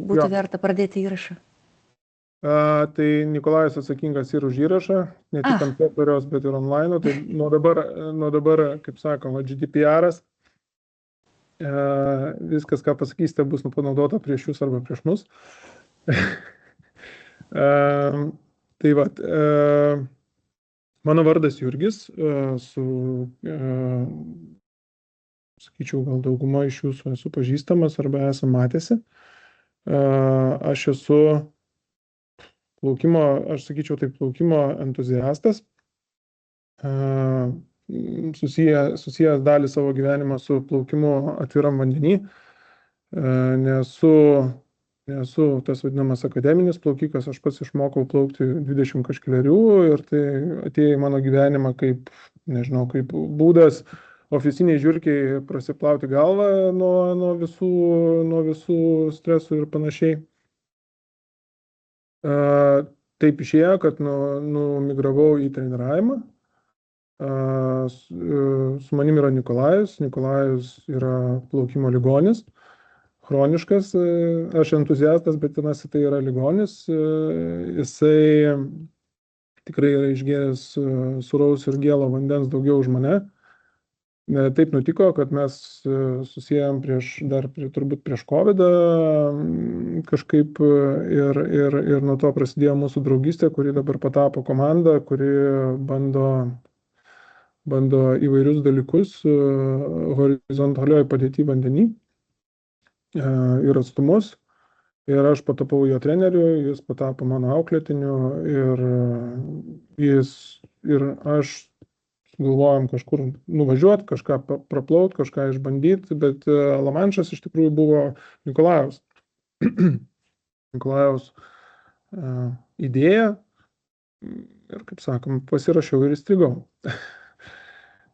būtų verta pradėti įrašą? Tai Nikolajus atsakingas ir už įrašą, ne tik ant popieriaus, bet ir online. Tai nuo dabar, kaip sakoma, GDPR-as. Viskas, ką pasakysite, bus panaudota prieš jūs arba prieš mus. Tai va, mano vardas Jurgis, sakyčiau, gal dauguma iš jūsų esu pažįstamas arba esam matėsi. Aš esu plaukimo entuziastas, susijęs dalį savo gyvenimą su plaukimu atviram vandenį. Nesu tas vadinamas akademinis plaukikas, aš pats išmokau plaukti 20 kažkelerių ir tai atėjo į mano gyvenimą kaip būdas oficiniai žiurkiai prasiplauti galvą nuo visų stresų ir panašiai. Taip išėjo, kad numigravau į treniravimą. Su manim yra Nikolajus. Nikolajus yra plaukimo ligonis, chroniškas. Aš entuziastas, bet tai yra ligonis. Jisai tikrai yra išgėręs sūraus ir gėlo vandens daugiau už mane. Taip nutiko, kad mes susijęm turbūt prieš COVID kažkaip ir nuo to prasidėjo mūsų draugystė, kuri dabar patapo komanda, kuri bando įvairius dalykus horizontalioj padėty vandenį ir atstumus. Ir aš patapau jo treneriu, jis patapo mano auklėtiniu ir aš galvojom kažkur nuvažiuoti, kažką praplauti, kažką išbandyti, bet Lamanšas iš tikrųjų buvo Nikolajaus. Nikolajaus idėja ir, kaip sakom, pasirašiau ir įstrigau.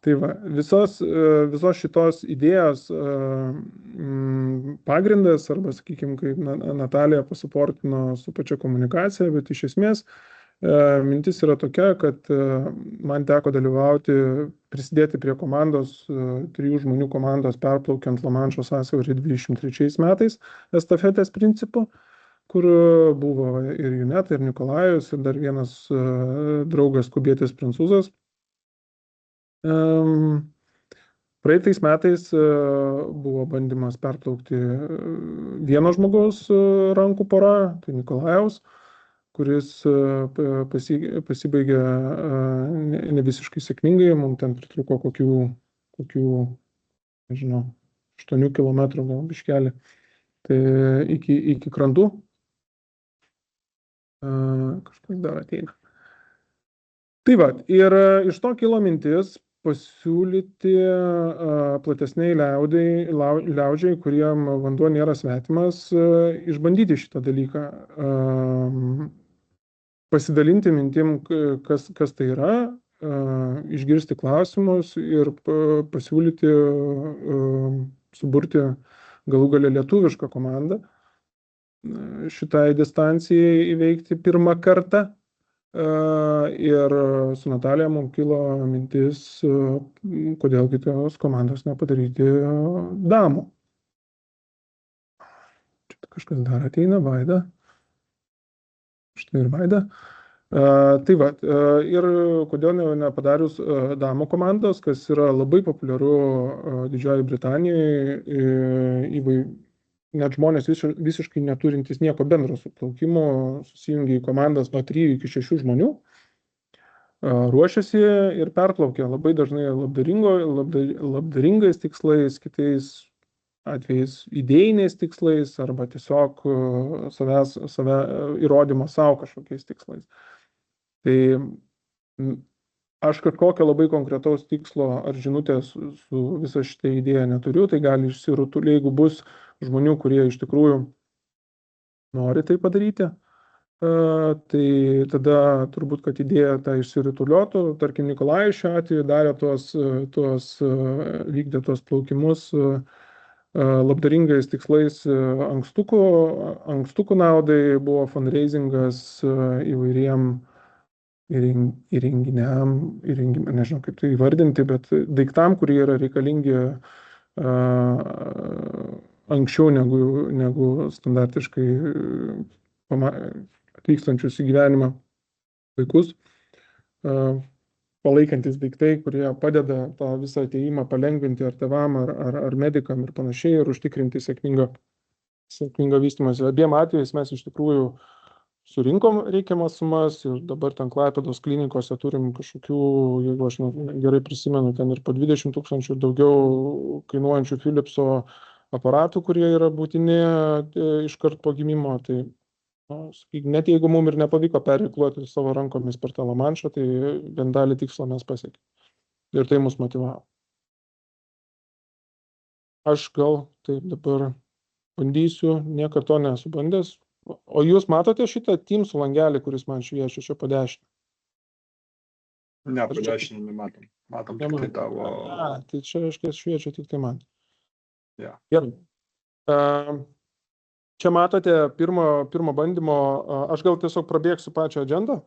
Tai va, visos šitos idėjos pagrindas, arba, sakykime, kaip Natalija pasuportino su pačia komunikacija, bet iš esmės mintis yra tokia, kad man teko dalyvauti, prisidėti prie komandos, 3 žmonių komandos perplaukiant Lamanšo sąsiaurį 23 metais estafetės principu, kur buvo ir Juneta, ir Nikolajus, ir dar vienas draugas kubietis prancūzas. Praeitais metais buvo bandymas perplaukti vieno žmogaus rankų pora, tai Nikolajaus, kuris pasibaigė ne visiškai sėkmingai, mums ten pritruko kokių 8 kilometrų gal biškelį, tai iki krantų. Kažkas dar ateina. Tai va, ir iš to kilo mintis pasiūlyti platesniai liaudžiai, kuriem vanduo nėra svetimas, išbandyti šitą dalyką. Pasidalinti mintim, kas tai yra, išgirsti klausimus ir pasiūlyti suburti galų gale lietuvišką komandą šitai distancijai įveikti pirmą kartą. Ir su Natalija mums kilo mintis, kodėl kitos komandos nepadaryti damų. Čia kažkas dar ateina, Vaida. Štai ir Vaida. Tai va, ir kodėl nepadarius damų komandos, kas yra labai populiaru Didžiojoje Britanijoje, net žmonės visiškai neturintys nieko bendro su plaukimu, susijungia į komandas nuo 3 iki 6 žmonių, ruošiasi ir perplaukia labai dažnai labdaringais tikslais, kitais atvejais idėjiniais tikslais arba tiesiog save įrodymo savo kažkokiais tikslais. Tai aš kažkokio labai konkretaus tikslo ar žinutės su visa šitą idėją neturiu, tai gali išsirutulėti, jeigu bus žmonių, kurie iš tikrųjų nori tai padaryti, tai tada turbūt, kad idėja tą išsirutuliotų. Tarkim, Nikolajus šiuo atveju darė vykdė tuos plaukimus labdaringais tikslais ankstukų naudai, buvo fundraisingas įvairiem įrenginiam, nežinau kaip tai įvardinti, bet daiktam, kurie yra reikalingi anksčiau negu standartiškai atvykstančius į gyvenimą vaikus. Palaikantis daiktai, kurie padeda tą visą ateimą palengvinti ar tėvam, ar medikam ir panašiai, ir užtikrinti sėkmingą vystymąsi. Abiem atvejais mes iš tikrųjų surinkom reikiamas sumas ir dabar ten Klaipėdos klinikose turim kažkokių, jeigu aš gerai prisimenu, ten ir po 20 000 ir daugiau kainuojančių Philipso aparatų, kurie yra būtini iškart po gimimo. Tai net jeigu mums ir nepavyko perikluoti savo rankomis per tą Lamanšą, tai bent dalį tikslo mes pasiekėme. Ir tai mus motyvavo. Aš gal taip dabar bandysiu, niekada to nesu bandęs. O jūs matote šitą Teams langelį, kuris man šviečia čia po dešinę? Ne, po dešinę nematom. Matom tik tai tavo... Tai čia, aiškiai, šviečia tik tai man. Ja. Gerai. Čia matote pirmo bandymo, aš gal tiesiog prabėgsiu pačią agendą.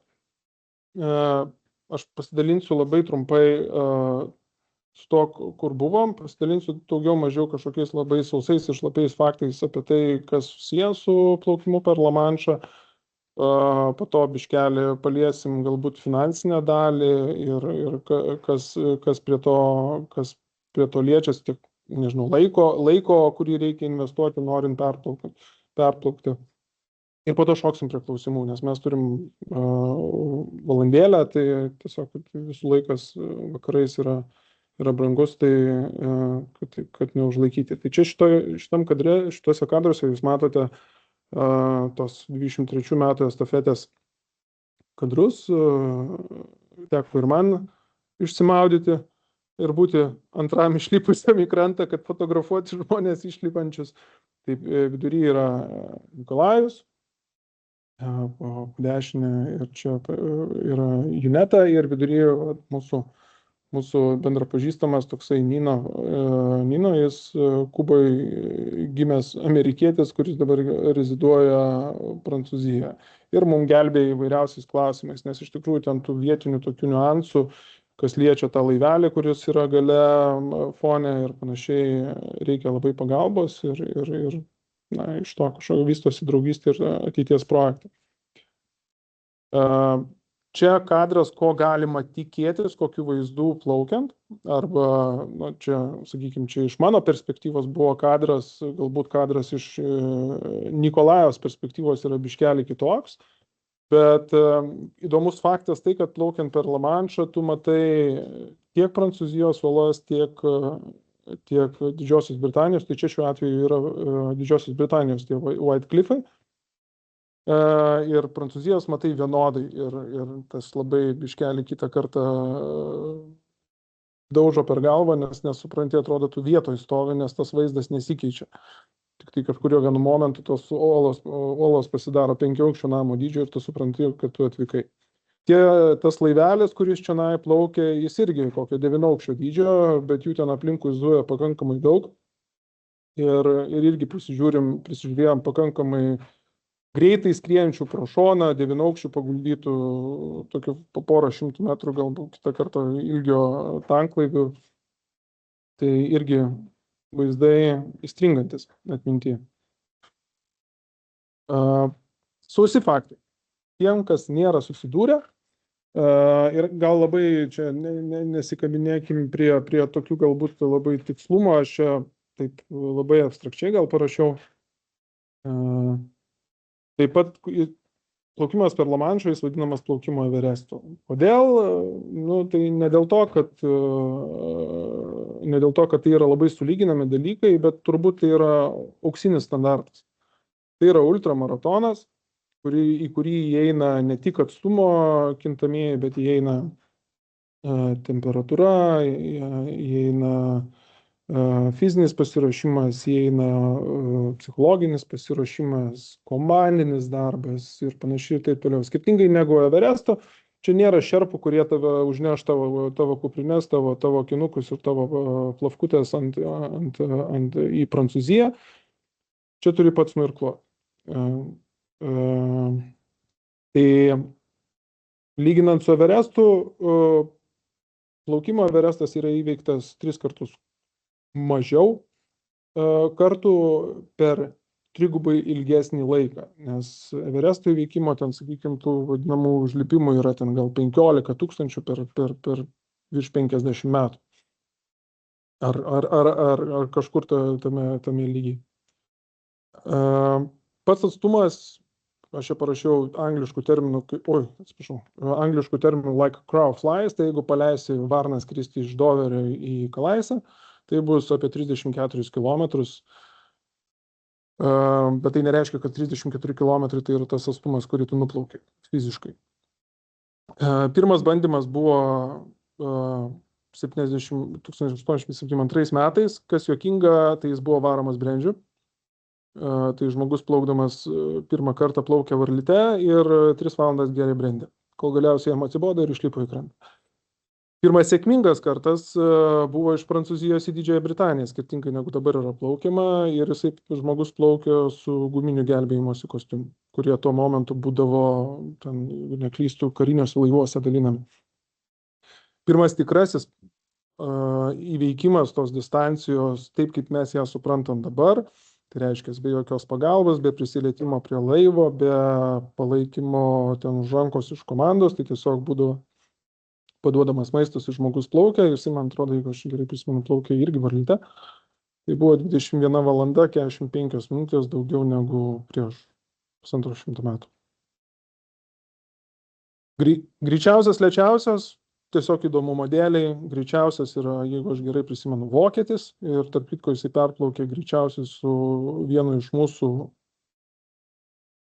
Aš pasidalinsiu labai trumpai su to, kur buvom, pasidalinsiu daugiau mažiau kažkokiais labai sausais ir šlapiais faktais apie tai, kas susijęs su plaukimu per Lamanšą. Po to biškelį paliesim galbūt finansinę dalį ir kas prie to liečiasi, tiek, nežinau, laiko, kurį reikia investuoti, norint perplaukti. Ir po to šoksim prie klausimų, nes mes turim valandėlę, tai tiesiog visų laikas vakarais yra brangus, tai kad neužlaikyti. Tai čia šitam kadre, šituose kadruose jūs matote tos 23 metų estafetės kadrus. Teko ir man išsimaudyti ir būti antram išlipusiam į krantą, kad fotografuoti žmonės išlipančius. Taip, vidury yra Nikolajus, po dešinę ir čia yra Juneta ir vidury mūsų bendrapažįstamas toksai Nino, jis Kuboje gimęs amerikietis, kuris dabar reziduoja Prancūzijoje. Ir mums gelbėja įvairiausiais klausimais, nes iš tikrųjų ten tų vietinių tokių niuansų, kas liečia tą laivelį, kuris yra gale fone ir panašiai, reikia labai pagalbos ir iš to kažkokio vystosi draugystė ir ateities projektai. Čia kadras, ko galima tikėtis, kokių vaizdų plaukiant, arba, čia, sakykime, čia iš mano perspektyvos buvo kadras, galbūt kadras iš Nikolajos perspektyvos yra biškelį kitoks, bet įdomus faktas tai, kad plaukiant per Lamanšą, tu matai tiek Prancūzijos salas, tiek Didžiosios Britanijos, tai čia šiuo atveju yra Didžiosios Britanijos tie White Cliffai, ir Prancūzijos matai vienodai ir tas labai biškelį kitą kartą daužo per galvą, nes nesupranti, atrodo, tu vietoj stovi, nes tas vaizdas nesikeičia. Tik tai kažkurio vienu momentu tos olos pasidaro 5 aukščio namo dydžio ir tu supranti, kad tu atvykai. Tas laivelis, kuris čia plaukia, jis irgi kokio 9 aukščio dydžio, bet jų ten aplinkui zuja pakankamai daug. Ir irgi prisižiūrėjom pakankamai greitai skriejančių pro šoną, 9 aukščių paguldytų tokių po porą šimtų metrų, galbūt kitą kartą ilgio tanklaivių. Tai irgi vaizdai įstringantis atmintyje. Sausi faktai. Tiem, kas nėra susidūrę, ir gal labai čia nesikabinėkim prie tokių galbūt labai tikslumo, aš čia taip labai abstrakčiai gal parašiau. Taip pat plaukimas per Lamanšą jis vadinamas plaukimo Everestu. Kodėl? Tai ne dėl to, kad tai yra labai sulyginami dalykai, bet turbūt tai yra auksinis standartas. Tai yra ultramaratonas, į kurį įeina ne tik atstumo kintamieji, bet įeina temperatūra, įeina fizinis pasiruošimas, įeina psichologinis pasiruošimas, komandinis darbas ir panašiai ir taip toliau. Skirtingai negu Everesto, čia nėra šerpų, kurie tave užneš tavo kuprinės, tavo kinukus ir tavo plavkutės į Prancūziją. Čia turi pats nuirkluoti. Tai lyginant su Everestu, plaukimo Everestas yra įveiktas 3 kartus mažiau kartų per trigubai ilgesnį laiką, nes Everesto įveikimo ten, sakykime, tų vadinamų užlipimų yra ten gal 15 tūkstančių per virš 50 metų. Ar kažkur tame lygiai. Pats atstumas, aš čia parašiau angliškų terminų, angliškų terminų like crow flies, tai jeigu paleisi varną skristi iš Doverio į Kalaisą, tai bus apie 34 km. Bet tai nereiškia, kad 34 km tai yra tas atstumas, kurį tu nuplauki fiziškai. Pirmas bandymas buvo 1872 metais, kas juokinga, tai jis buvo varomas brendžiu. Tai žmogus plaukdamas pirmą kartą plaukė varlyte ir 3 valandas geria brendį, kol galiausiai jam atsibodo ir išlipo į krantą. Pirmas sėkmingas kartas buvo iš Prancūzijos į Didžiąją Britaniją, skirtingai negu dabar yra plaukiama, ir jisai žmogus plaukė su guminiu gelbėjimosi kostiumu, kurie tuo momentu būdavo, ten, neklystų, kariniuose laivuose dalinami. Pirmas tikrasis įveikimas tos distancijos, taip kaip mes ją suprantam dabar, tai reiškia, be jokios pagalbos, be prisilietimo prie laivo, be palaikymo ten už rankos iš komandos, tai tiesiog būdavo paduodamas maistas ir žmogus plaukia, jisai, man atrodo, jeigu aš gerai prisimenu, plaukia irgi varlyte. Tai buvo 21 valanda 45 minutės daugiau negu prieš 150 metų. Greičiausias, lėčiausias, tiesiog įdomumo dėliai, greičiausias yra, jeigu aš gerai prisimenu, vokietis, ir tarp kitko jisai perplaukė greičiausiai su vienu iš mūsų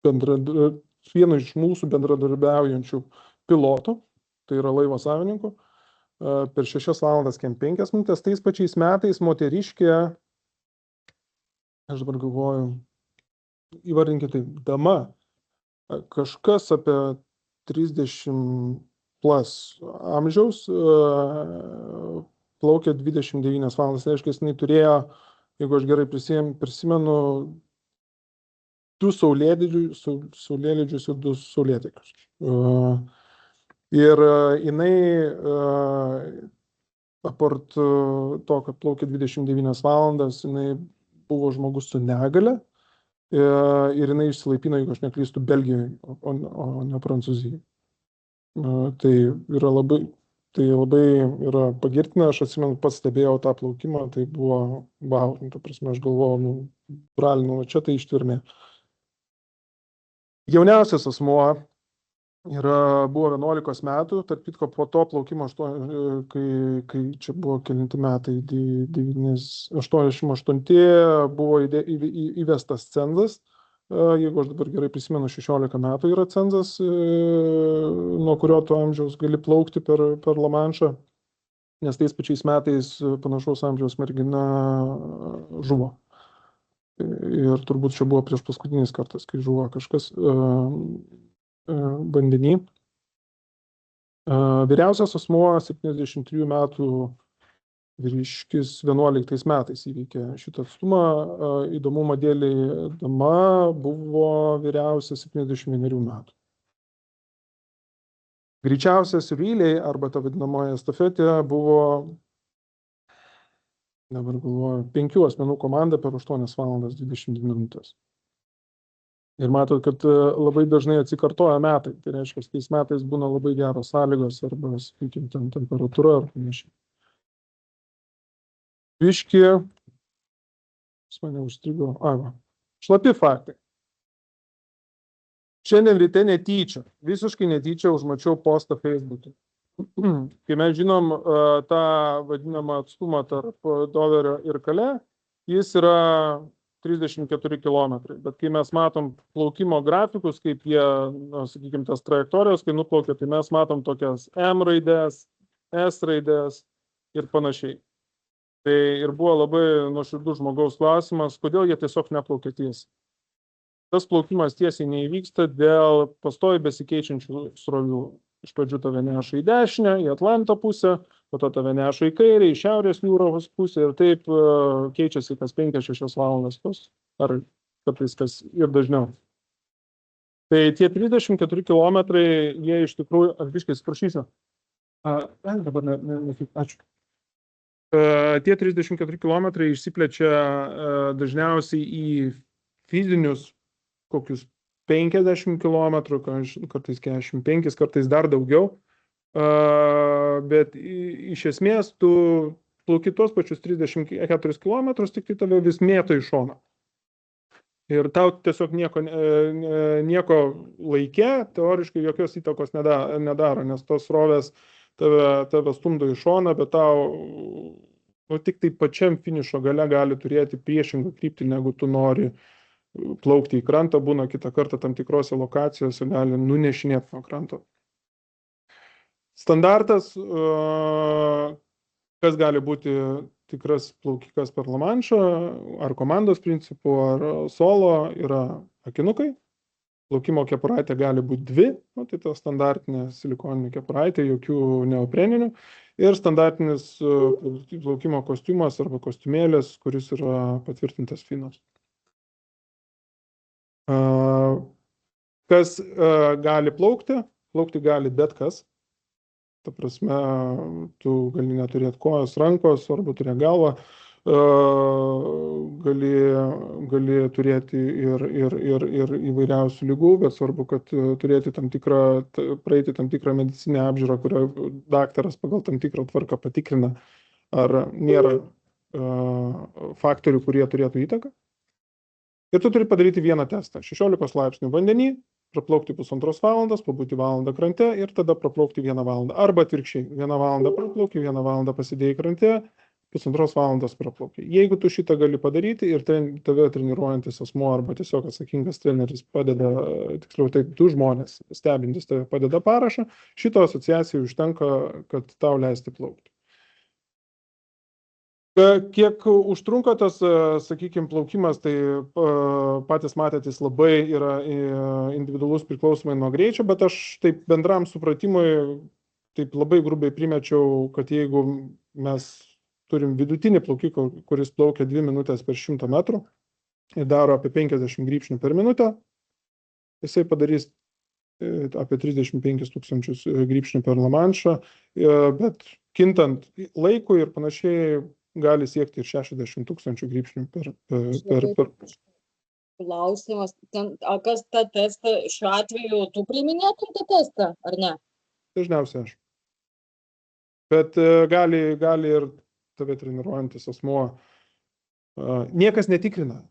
bendradarbiaujančių pilotų. Tai yra laivo savininkų, per 6 valandas 5 minutės. Tais pačiais metais moteriškė, aš dabar galvoju, įvardinkite taip, dama, kažkas apie 30 plus amžiaus, plaukė 29 valandas. Tai reiškia, jinai turėjo, jeigu aš gerai prisimenu, 2 saulėlydžius ir 2 saulėtekius. Ir jinai, apart to, kad plaukė 29 valandas, jinai buvo žmogus su negale ir jinai išsilaipino, jeigu aš neklystu, Belgijoje, o ne Prancūzijoje. Tai labai yra pagirtina, aš atsimenu, pats stebėjau tą plaukimą, tai buvo, wow, ta prasme, aš galvojau, bralinu, čia tai ištvirmė. Jauniausias asmuo buvo 11 metų, tarp kitko po to plaukimo, kai čia buvo kelinti metai, 88, buvo įvestas cenzas, jeigu aš dabar gerai prisimenu, 16 metų yra cenzas, nuo kurio to amžiaus gali plaukti per Lamanšą, nes tais pačiais metais panašaus amžiaus mergina žuvo. Ir turbūt čia buvo prieš paskutinis kartas, kai žuvo kažkas vandenį. Vyriausias asmuo 73 metų vyriškis 11 metais įveikė šitą atstumą. Įdomumo dėliai dama buvo vyriausia 71 metų. Greičiausias ryliai arba ta vadinamoji estafetė buvo, dabar galvoju, 5 asmenų komanda per 8 valandas 22 minutės. Ir matot, kad labai dažnai atsikartoja metai. Tai reiškia, tais metais būna labai geros sąlygos arba, sakykime, ten temperatūra ar panašiai. Biški, mane užstrigo, šlapi faktai. Šiandien ryte netyčia, visiškai netyčia užmačiau postą Facebook'e. Kai mes žinom tą vadinamą atstumą tarp Doverio ir Calais, jis yra 34 km, bet kai mes matom plaukimo grafikus, kaip jie, sakykime, tas trajektorijos, kai nuplaukia, tai mes matom tokias M raidės, S raidės ir panašiai. Tai ir buvo labai nuoširdus žmogaus klausimas, kodėl jie tiesiog neplaukia tiesiai. Tas plaukimas tiesiai neįvyksta dėl pastoviai besikeičiančių srovių. Iš pradžių tave neša į dešinę, į Atlanto pusę, po to tave neša į kairę, į Šiaurės jūros pusę ir taip keičiasi kas 5-6 valandas, ar kartais kas ir dažniau. Tai tie 34 kilometrai, jie iš tikrųjų, aš biškai atsiprašysiu. Dabar ačiū. Tie 34 km išsiplečia dažniausiai į fizinius kokius 50 km, kartais 45, kartais dar daugiau. Bet iš esmės tu plauki tuos pačius 34 km, tik tai tave vis mėto į šoną. Ir tau tiesiog nieko laike, teoriškai jokios įtakos nedaro, nes tos srovės tave stumdo į šoną, bet tau tik tai pačiam finišo gale gali turėti priešingą kryptį, negu tu nori plaukti į krantą, būna kitą kartą tam tikrose lokacijose gali nunešinėti nuo kranto. Standartas, kas gali būti tikras plaukikas per Lamanšą, ar komandos principų, ar solo, yra akinukai. Plaukimo kepuraitė gali būti 2, tai ta standartinė silikoninė kepuraitė, jokių neopreninių. Ir standartinis plaukimo kostiumas arba kostiumėlis, kuris yra patvirtintas Finos. Kas gali plaukti? Plaukti gali bet kas. Ta prasme, tu gali neturėti kojos, rankos, arba turėti galvą, gali turėti ir įvairiausių ligų, bet svarbu, kad praeiti tam tikrą medicinę apžiūrą, kurio daktaras pagal tam tikrą tvarką patikrina, ar nėra faktorių, kurie turėtų įtaką. Ir tu turi padaryti vieną testą. 16 laipsnių vandenį, praplaukti 1,5 valandos, pabūti valandą krante ir tada praplaukti 1 valandą. Arba atvirkščiai, 1 valandą praplauki, 1 valandą pasidėjai krante, 1,5 valandos praplauki. Jeigu tu šitą gali padaryti ir tave treniruojantis asmuo arba tiesiog atsakingas treneris padeda, tiksliau taip, 2 žmonės stebintis tave padeda parašą, šito asociacijai užtenka, kad tau leisti plaukti. Kiek užtrunka tas, sakykime, plaukimas, tai patys matėtis labai yra individualus priklausomai nuo greičio, bet aš taip bendram supratimui taip labai grubiai primečiau, kad jeigu mes turim vidutinį plaukiką, kuris plaukia 2 minutės per 100 metrų ir daro apie 50 grybšnių per minutę, jisai padarys apie 35 000 grybšnių per Lamanšą, bet kintant laikui ir panašiai, gali siekti ir 60 000 grybšnių per. Klausimas, kas tą testą šiuo atveju tu priiminėtum tą testą, ar ne? Dažniausiai aš. Bet gali ir tave treniruojantis asmuo. Niekas netikrina.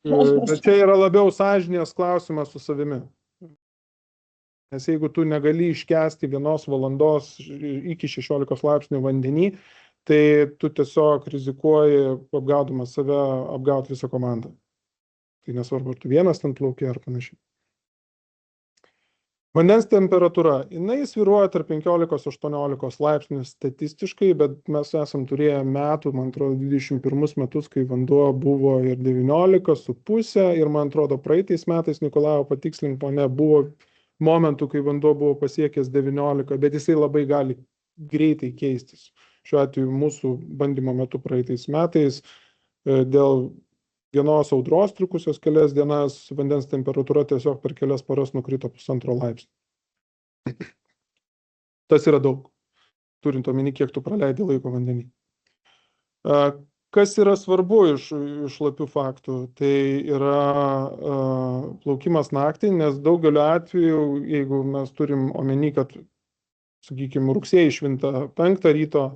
Bet čia yra labiau sąžinės klausimas su savimi. Nes jeigu tu negali iškęsti 1 valandos iki 16 laipsnių vandenį, tai tu tiesiog rizikuoji, apgaudamas save, apgauti visą komandą. Tai nesvarbu, ar tu vienas ten plauki ar panašiai. Vandens temperatūra. Jinai svyruoja tarp 15-18 laipsnių statistiškai, bet mes esam turėję metų, man atrodo, 21 metus, kai vanduo buvo ir 19,5 ir man atrodo, praeitais metais, Nikolajau, patikslink mane, buvo momentų, kai vanduo buvo pasiekęs 19, bet jisai labai gali greitai keistis. Šiuo atveju mūsų bandymo metu praeitais metais dėl vienos audros trukusios kelias dienas vandens temperatūra tiesiog per kelias paras nukrito 1,5 laipsnio. Tas yra daug, turint omeny, kiek tu praleidi laiko vandenį. Kas yra svarbu iš šlapių faktų, tai yra plaukimas naktį, nes daugeliu atveju, jeigu mes turim omeny, kad, sakykime, rugsėjį švinta 5 ryto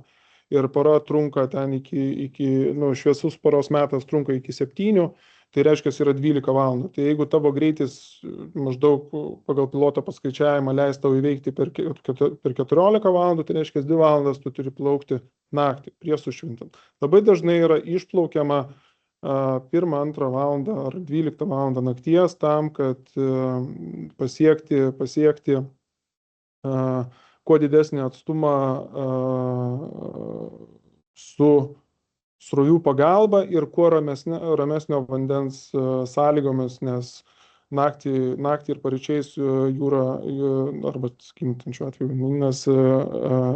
ir para trunka ten šviesus paros metas trunka iki 7, tai reiškia, yra 12 valandų. Tai jeigu tavo greitis maždaug pagal piloto paskaičiavimą leis tau įveikti per 14 valandų, tai reiškia 2 valandas tu turi plaukti naktį, prieš sušvintant. Labai dažnai yra išplaukiama 1-2 valandą ar 12 valandą nakties tam, kad pasiekti kuo didesnį atstumą su srovių pagalba ir kuo ramesnio vandens sąlygomis, nes naktį ir paryčiais jūra, arba skintančiu atveju vandenynas,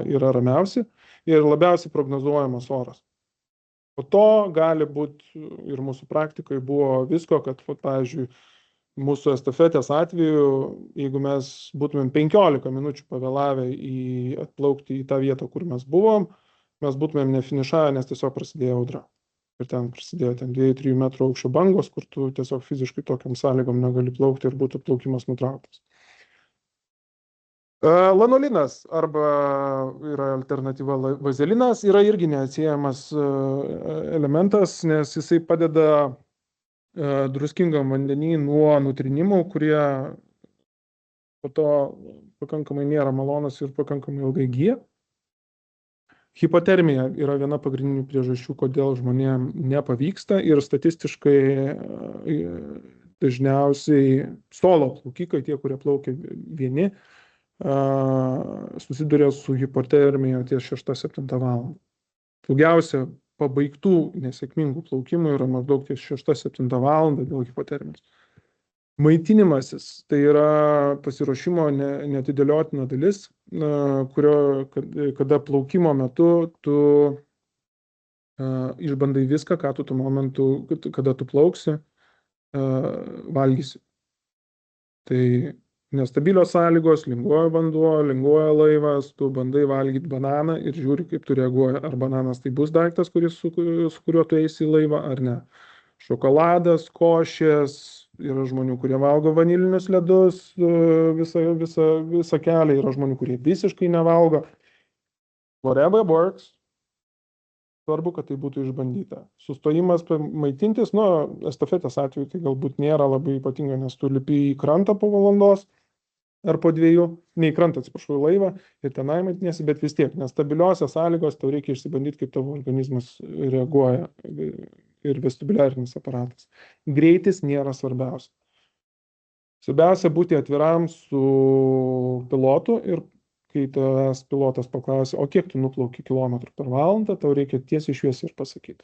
yra ramiausi ir labiausiai prognozuojamas oras. Po to gali būti, ir mūsų praktikoje buvo visko, kad, pavyzdžiui, mūsų estafetės atveju, jeigu mes būtumėm 15 minučių pavėlavę atplaukti į tą vietą, kur mes buvom, mes būtumėm nefinišavę, nes tiesiog prasidėjo audra. Ir ten prasidėjo 2-3 metrų aukščio bangos, kur tu tiesiog fiziškai tokiam sąlygom negali plaukti ir būtų plaukimas nutrauktas. Lanolinas arba yra alternatyva vazelinas, yra irgi neatsiejamas elementas, nes jisai padeda druskingam vandenį nuo nutrinimų, kurie po to pakankamai nėra malonus ir pakankamai ilgai gyja. Hipotermija yra viena pagrindinių priežasčių, kodėl žmonėm nepavyksta ir statistiškai dažniausiai solo plaukikai, tie, kurie plaukia vieni, susiduria su hipotermija ties 6-7 valandą. Daugiausia pabaigtų nesėkmingų plaukimų yra maždaug ties 6-7 valandą dėl hipotermijos. Maitinimasis tai yra pasiruošimo neatidėliotina dalis, kada plaukimo metu tu išbandai viską, ką tu tuo momentu, kada tu plauksi, valgysi. Tai nestabilios sąlygos, linguoja vanduo, linguoja laivas, tu bandai valgyti bananą ir žiūri, kaip tu reaguoji. Ar bananas tai bus daiktas, su kuriuo tu eisi į laivą, ar ne. Šokoladas, košės, yra žmonių, kurie valgo vanilinius ledus visą kelią, yra žmonių, kurie visiškai nevalgo. Whatever works. Svarbu, kad tai būtų išbandyta. Sustojimas maitintis, estafetės atveju tai galbūt nėra labai ypatinga, nes tu lipi į krantą po valandos ar po 2, ne į krantą, atsiprašau, į laivą ir tenai maitiniesi, bet vis tiek, nes stabiliuose sąlygos tau reikia išsibandyti, kaip tavo organizmas reaguoja ir vestibuliarinis aparatas. Greitis nėra svarbiausia. Svarbiausia būti atviram su pilotu ir kai tavęs pilotas paklausė, o kiek tu nuplauki kilometrų per valandą, tau reikia tiesiai šviesiai ir pasakyti.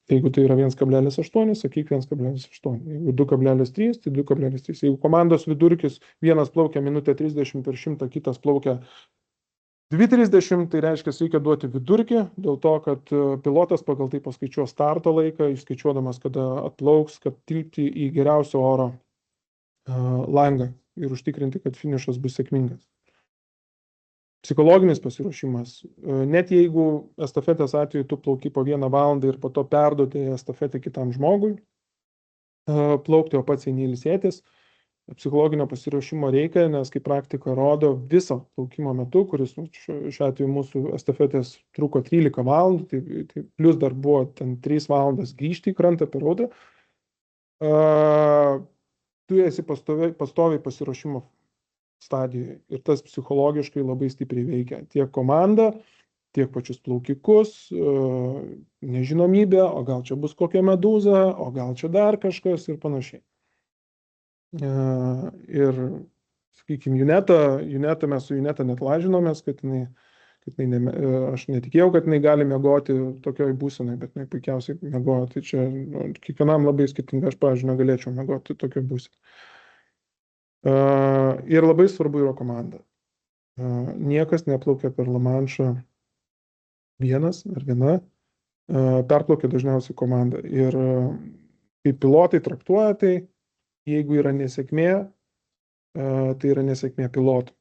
Jeigu tai yra 1,8, sakyk 1,8. Jeigu 2,3, tai 2,3. Jeigu komandos vidurkis vienas plaukia minutę 30 per 100, kitas plaukia 2,30, tai reiškia, reikia duoti vidurkį, dėl to, kad pilotas pagal tai paskaičiuos starto laiką, išskaičiuodamas, kada atplauks, kad tilpti į geriausio oro langą ir užtikrinti, kad finišas bus sėkmingas. Psichologinis pasiruošimas. Net jeigu estafetės atveju tu plauki po 1 valandą ir po to perduoti estafetę kitam žmogui, plaukti, o pats eini ilsėtis, psichologinio pasiruošimo reikia, nes kaip praktika rodo, viso plaukimo metu, kuris šiuo atveju mūsų estafetės truko 13 valandų, tai plus dar buvo ten 3 valandas grįžti į krantą per audrą, tu esi pastoviai pasiruošimo stadijoje ir tas psichologiškai labai stipriai veikia tiek komandą, tiek pačius plaukikus, nežinomybė, o gal čia bus kokia medūza, o gal čia dar kažkas ir panašiai. Ir, sakykime, Juneta, mes su Juneta net lažinomės, aš netikėjau, kad jinai gali miegoti tokioj būsenai, bet jinai puikiausiai miegojo, tai čia kiekvienam labai skirtingai, aš, pavyzdžiui, negalėčiau miegoti tokioj būsenai. Ir labai svarbu yra komanda. Niekas neplaukia per Lamanšą vienas ar viena, perplaukia dažniausiai komanda. Ir kaip pilotai traktuoja tai, jeigu yra nesėkmė, tai yra nesėkmė pilotų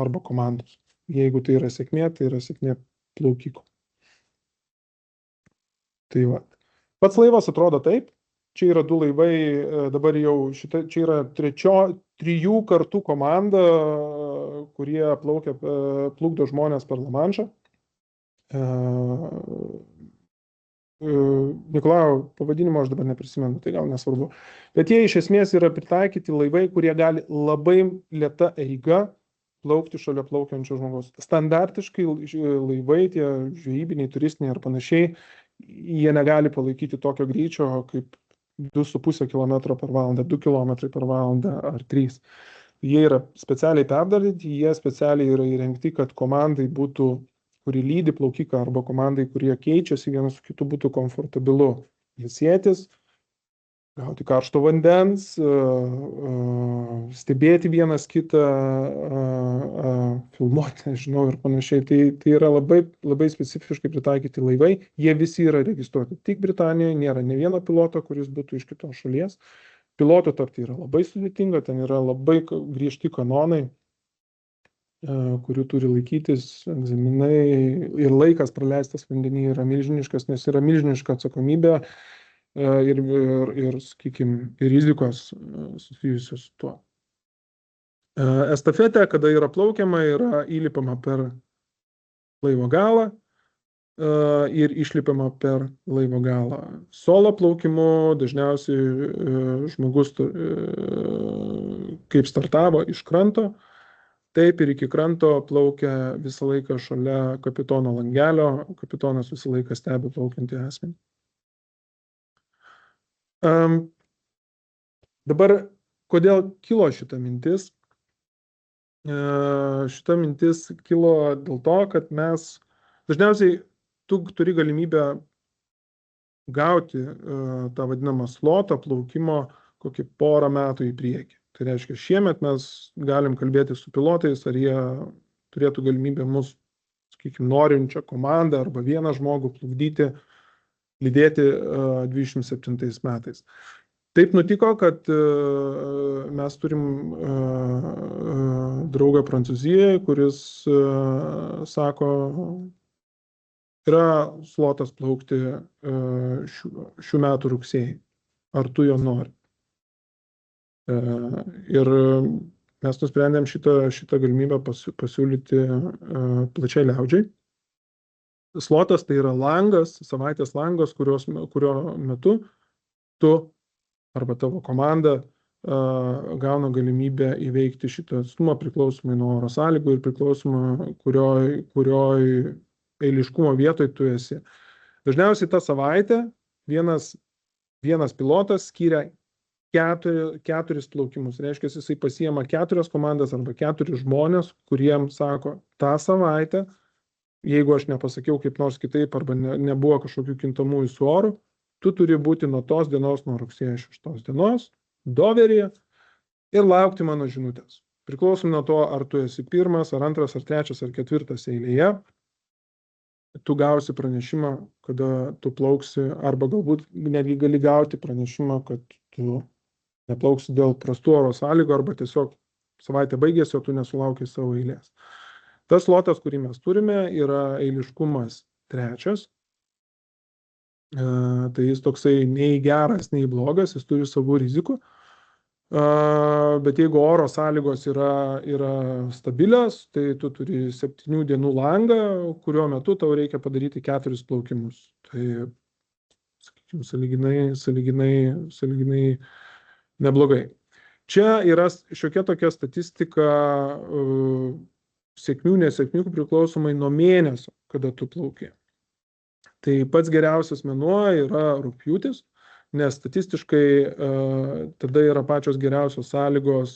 arba komandos. Jeigu tai yra sėkmė plaukiko. Tai va. Pats laivas atrodo taip. Čia yra 2 laivai, dabar jau čia yra 3 kartų komanda, kurie plukdo žmonės per Lamanšą. Nikolajau pavadinimo aš dabar neprisimenu, tai gal nesvarbu. Bet jie iš esmės yra pritaikyti laivai, kurie gali labai lėta eiga plaukti šalia plaukiančio žmogaus. Standartiškai laivai, tie žvejybiniai, turistiniai ar panašiai, jie negali palaikyti tokio greičio kaip 2,5 km per valandą, 2 km per valandą ar 3. Jie yra specialiai perdaryti, jie specialiai yra įrengti, kad komandai būtų, kuri lydi plaukiką arba komandai, kurie keičiasi vienas su kitu, būtų komfortabilu ilsėtis, gauti karšto vandens, stebėti vienas kitą, filmuoti, nežinau, ir panašiai. Tai yra labai, labai specifiškai pritaikyti laivai. Jie visi yra registruoti tik Britanijoje, nėra ne vieno piloto, kuris būtų iš kitos šalies. pilotu tapti yra labai sudėtinga, ten yra labai griežti kanonai, kurių turi laikytis egzaminai ir laikas praleistas vandenyje yra milžiniškas, nes yra milžiniška atsakomybė ir sakykime, ir rizikos susijusios su tuo. Estafetė, kada yra plaukiama, yra įlipama per laivo galą ir išlipama per laivo galą. Solo plaukimu dažniausiai žmogus kaip startavo iš kranto, taip ir iki kranto plaukia visą laiką šalia kapitono langelio, kapitonas visą laiką stebi plaukiantį asmenį. Dabar, kodėl kilo šita mintis? Šita mintis kilo dėl to, kad mes dažniausiai tu turi galimybę gauti tą vadinamą slotą plaukimo kokį porą metų į priekį. Tai reiškia, šiemet mes galim kalbėti su pilotais, ar jie turėtų galimybę mus, sakykime, norinčią komandą arba vieną žmogų plukdyti, lydėti 27 metais. Taip nutiko, kad mes turim draugą Prancūzijoje, kuris sako, yra slotas plaukti šių metų rugsėjį. Ar tu jo nori? Ir mes nusprendėm šitą galimybę pasiūlyti plačiai liaudžiai. Slotas tai yra langas, savaitės langas, kurio metu tu arba tavo komanda gauna galimybę įveikti šitą atstumą priklausomai nuo oro sąlygų ir priklausomai kurioj eiliškumo vietoj tu esi. Dažniausiai tą savaitę vienas pilotas skiria 4 plaukimus. Reiškia, jisai pasiema 4 komandas arba 4 žmonės, kuriems sako, tą savaitę, jeigu aš nepasakiau kaip nors kitaip arba nebuvo kažkokių kintamųjų su oru, tu turi būti nuo tos dienos, nuo rugsėjo 6 dienos, Doveryje ir laukti mano žinutės. Priklausom nuo to, ar tu esi 1, ar 2, ar 3, ar 4 eilėje, tu gausi pranešimą, kada tu plauksi, arba galbūt netgi gali gauti pranešimą, kad tu neplauksi dėl prastų oro sąlygų, arba tiesiog savaitė baigėsi, o tu nesulaukai savo eilės. Tas slotas, kurį mes turime, yra eiliškumas 3. Tai jis toksai nei geras, nei blogas, jis turi savų rizikų. Bet jeigu oro sąlygos yra stabilios, tai tu turi 7 dienų langą, kurio metu tau reikia padaryti 4 plaukimus. Tai, sakykime, sąlyginai neblogai. Čia yra šiokia tokia statistika sėkmių, nesėkmių priklausomai nuo mėnesio, kada tu plauki. Tai pats geriausias mėnuo yra rugpjūtis, nes statistiškai tada yra pačios geriausios sąlygos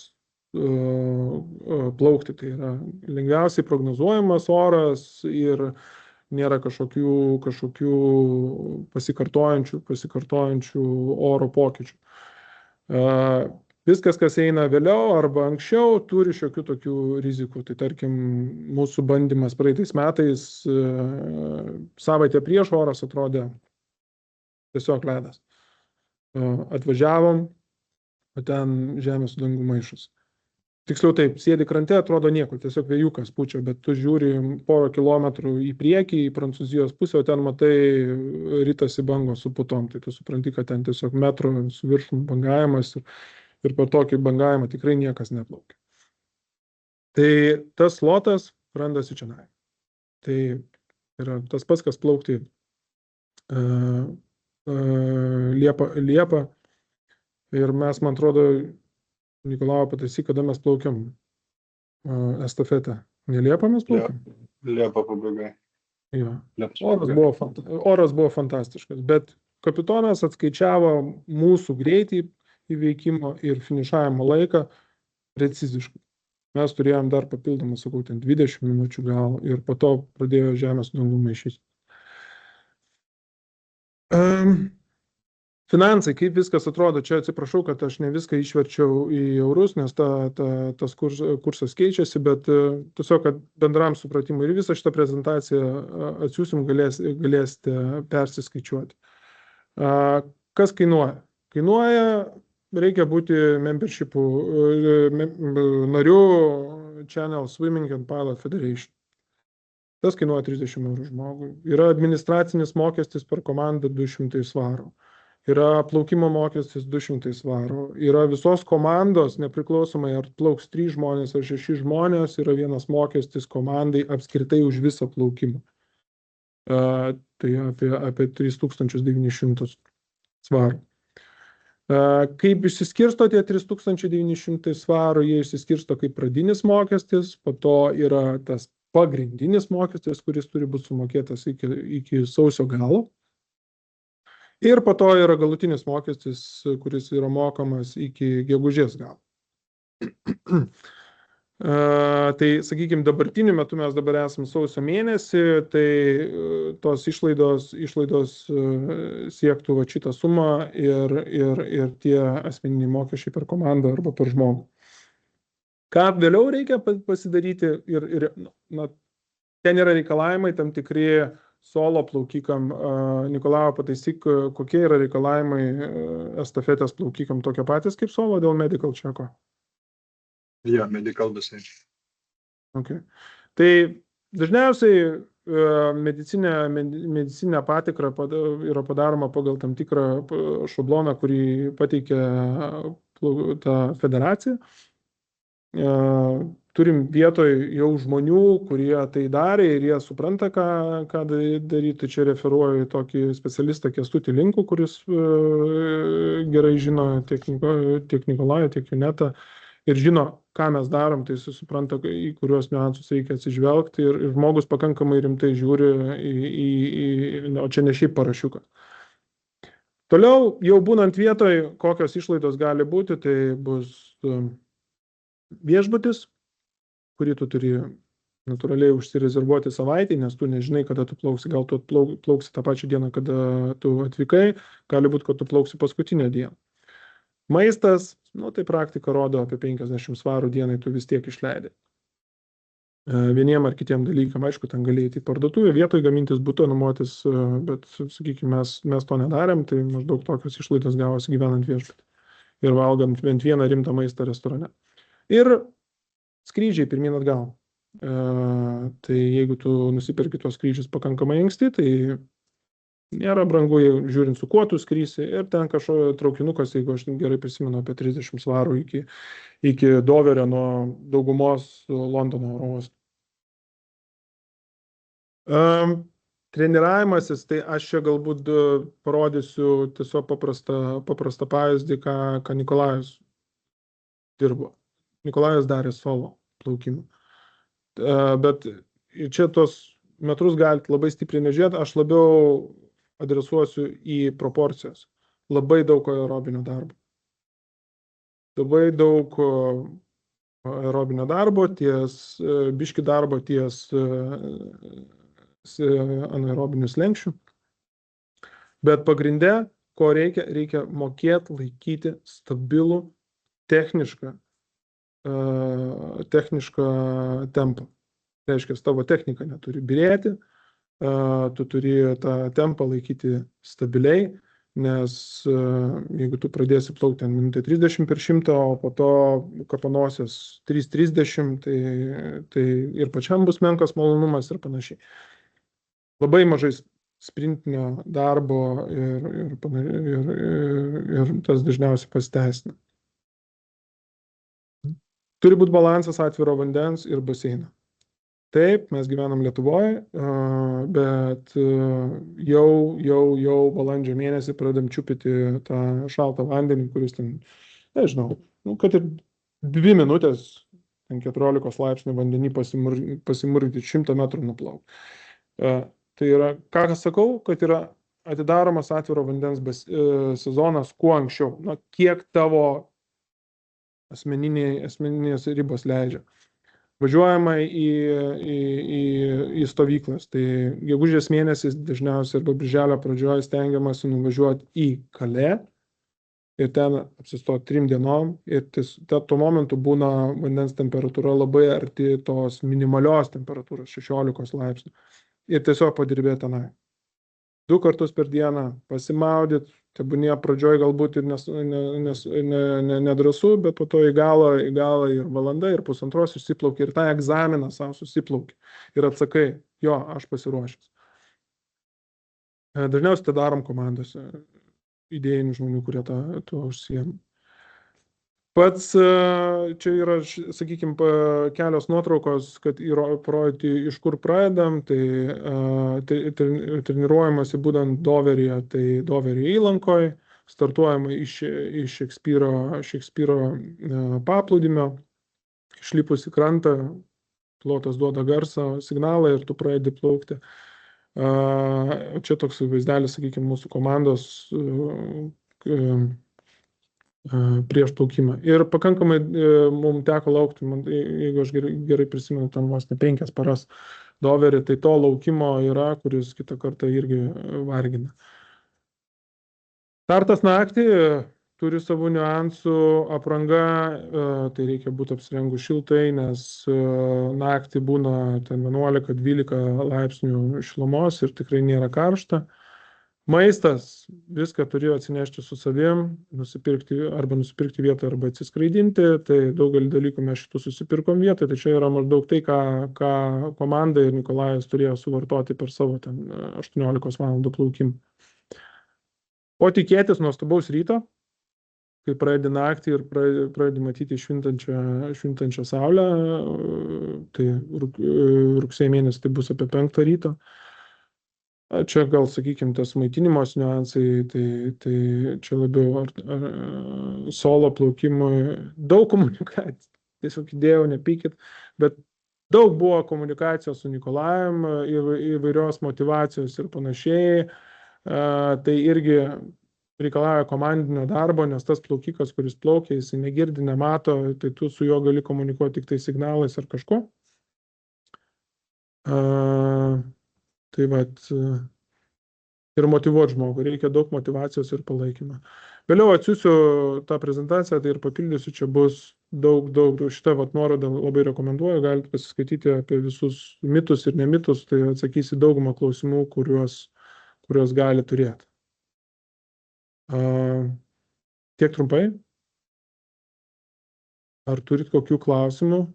plaukti. Tai yra lengviausiai prognozuojamas oras ir nėra kažkokių pasikartojančių oro pokyčių. Viskas, kas eina vėliau arba anksčiau, turi šiokių tokių rizikų. Tai tarkim, mūsų bandymas praeitais metais savaitę prieš oras atrodė tiesiog ledas. Atvažiavom, o ten žemė su dangu maišosi. Tiksliau taip, sėdi krante, atrodo nieko, tiesiog vėjukas pučia, bet tu žiūri porą kilometrų į priekį, į Prancūzijos pusę, o ten matai ritasi bangos su putom. Tai tu supranti, kad ten tiesiog metro su viršum bangavimas ir per tokį bangavimą tikrai niekas neplaukia. Tai tas slotas randasi čionai. Tai yra tas pats, kas plaukti Liepą. Ir mes, man atrodo, Nikolao pataisy, kada mes plaukiam estafetę. Ne Liepą mes plaukiam? Liepą pabaigai. Jo. Oras buvo fantastiškas, bet kapitonas atskaičiavo mūsų greitį įveikimo ir finišavimo laiką preciziškai. Mes turėjom dar papildomą, sakau, 20 minučių gal ir po to pradėjo žemės su dangu maišyti. Finansai, kaip viskas atrodo, čia atsiprašau, kad aš ne viską išverčiau į eurus, nes tas kursas keičiasi, bet tiesiog, kad bendram supratimui ir visą šitą prezentaciją atsiųsim, galėsite persiskaičiuoti. Kas kainuoja? Kainuoja reikia būti membershipų nariu Channel Swimming and Pilot Federation. Tas kainuoja 30 eurų žmogui. Yra administracinis mokestis per komandą 200 svarų. Yra plaukimo mokestis 200 svarų. Yra visos komandos, nepriklausomai ar plauks 3 žmonės ar 6 žmonės, yra vienas mokestis komandai apskritai už visą plaukimą. Tai apie 3900 svarų. Kaip išsiskirsto tie 3900 svarų, jie išsiskirsto kaip pradinis mokestis, po to yra tas pagrindinis mokestis, kuris turi būti sumokėtas iki sausio galo. Ir po to yra galutinis mokestis, kuris yra mokamas iki gegužės galo. Tai, sakykime, dabartiniu metu mes dabar esame sausio mėnesį, tai tos išlaidos siektų va šitą sumą ir tie asmeniniai mokesčiai per komandą arba per žmogų. Ką vėliau reikia pasidaryti ten yra reikalavimai tam tikri solo plaukikam. Nikolao, pataisyk, kokie yra reikalavimai estafetės plaukikam tokie patys kaip solo dėl medical checko? Ja, medical visai. Okay. Tai dažniausiai medicinė patikra yra padaroma pagal tam tikrą šabloną, kurį pateikia ta federacija. Turim vietoj jau žmonių, kurie tai darė ir jie supranta, ką daryti. Čia referuoju tokį specialistą Kęstutį Linkų, kuris gerai žino tiek Nikolajų, tiek Junetą ir žino, ką mes darom, tai supranta, į kuriuos niuansus reikia atsižvelgti ir žmogus pakankamai rimtai žiūri, o čia ne šiaip parašiukas. Toliau, jau būnant vietoj, kokios išlaidos gali būti, tai bus viešbutis, kurį tu turi natūraliai užsirezervuoti savaitį, nes tu nežinai, kada tu plauksi. Gal tu plauksi tą pačią dieną, kada tu atvykai, gali būti, kad tu plauksi paskutinę dieną. Maistas, tai praktika rodo apie 50 svarų dienai tu vis tiek išleidai. Vieniem ar kitiem dalykam, aišku, ten galėjai į parduotuvę, vietoj gamintis butą, nuomotis, bet, sakykime, mes to nedarėm, tai maždaug tokios išlaidos gavosi gyvenant viešbutį ir valgant bent vieną rimtą maistą restorane. Ir skrydžiai pirmyn atgal. Tai jeigu tu nusiperki tuos skrydžius pakankamai anksti, tai nėra brangu, žiūrint su kuo tu skrisi. Ir ten kažkoks traukinukas, jeigu aš gerai prisimenu, apie 30 svarų iki Doverio nuo daugumos Londono oro uostų. Treniravimasis, tai aš čia galbūt parodysiu tiesiog paprastą pavyzdį, ką Nikolajus dirbo. Nikolajus darė solo plaukimą. Bet čia tos metrus galite labai stipriai nežiūrėti, aš labiau adresuosiu į proporcijas. Labai daug aerobinio darbo. Labai daug aerobinio darbo, biški darbo ties anaerobinių slenksčių. Bet pagrinde, ko reikia mokėti laikyti stabilų technišką tempą. Tai reiškia, tavo technika neturi byrėti, tu turi tą tempą laikyti stabiliai, nes jeigu tu pradėsi plaukti minutę 30 per 100, o po to kapanosies 3:30, tai ir pačiam bus menkas malonumas ir panašiai. Labai mažai sprintinio darbo ir tas dažniausiai pasiteisina. Turi būti balansas atviro vandens ir baseino. Taip, mes gyvenam Lietuvoje, bet jau balandžio mėnesį pradedam čiupyti tą šaltą vandenį, kuris ten, nežinau, kad ir 2 minutės, 14 laipsnių vandenį pasimurgti 100 metrų nuplaukti. Tai yra, ką sakau, kad yra atidaromas atviro vandens sezonas kuo anksčiau, kiek tavo asmeninės ribos leidžia. Važiuojama į stovyklas. Tai gegužės mėnesis dažniausiai arba birželio pradžioje stengiamasi nuvažiuoti į Kalė ir ten apsistoti 3 dienom. Ir tuo momentu būna vandens temperatūra labai arti tos minimalios temperatūros 16 laipsnių. Ir tiesiog padirbėti tenai. 2 kartus per dieną pasimaudyt, tebūnie pradžioj galbūt ir nedrąsu, bet po to į galą ir valanda, ir pusantros išsiplauki, ir tą egzaminą savo susiplauki ir atsakai, jo, aš pasiruošęs. Dažniausiai tai darom komandose, idėjinių žmonių, kurie tuo užsiema. Pats čia yra, sakykime, kelios nuotraukos, kad parodyti, iš kur pradedam, tai treniruojamasi būdant Doveryje, tai Doveryje įlankoje, startuojama iš Šekspyro paplūdimio, išlipus į krantą, pilotas duoda garsą, signalą ir tu pradedi plaukti. Čia toks vaizdelis, sakykime, mūsų komandos prieš plaukimą. Ir pakankamai mums teko laukti, jeigu aš gerai prisimenu, ten vos ne 5 paras Doverį, tai to laukimo yra, kuris kitą kartą irgi vargina. Startas naktį turi savų niuansų, apranga, tai reikia būti apsirengus šiltai, nes naktį būna ten 11-12 laipsnių šilumos ir tikrai nėra karšta. Maistas, viską turėjo atsinešti su savim, nusipirkti vietą arba atsiskraidinti, tai daugelį dalykų mes šitų susipirkom vietą, tai čia yra maždaug tai, ką komanda ir Nikolajus turėjo suvartoti per savo ten 18 valandų plaukimą. O tikėtis nuostabaus ryto, kai pradedi naktį ir pradedi matyti švintančią saulę, tai rugsėjo mėnesį tai bus apie 5 ryto. Čia gal, sakykime, tas maitinimos niuansai, tai čia labiau solo plaukimui daug komunikacijos, tiesiog įdėjau, nepykit, bet daug buvo komunikacijos su Nikolajum, įvairios motivacijos ir panašiai, tai irgi reikalauja komandinio darbo, nes tas plaukikas, kuris plaukia, jis negirdi, nemato, tai tu su juo gali komunikuoti tik tai signalais ar kažko. Tai vat, ir motyvuoti žmogų, reikia daug motyvacijos ir palaikymo. Vėliau atsiųsiu tą prezentaciją, tai ir papildysiu, čia bus daug, šitą vat nuorodą labai rekomenduoju, galite pasiskaityti apie visus mitus ir nemitus, tai atsakysi daugumą klausimų, kuriuos gali turėti. Tiek trumpai. Ar turit kokių klausimų?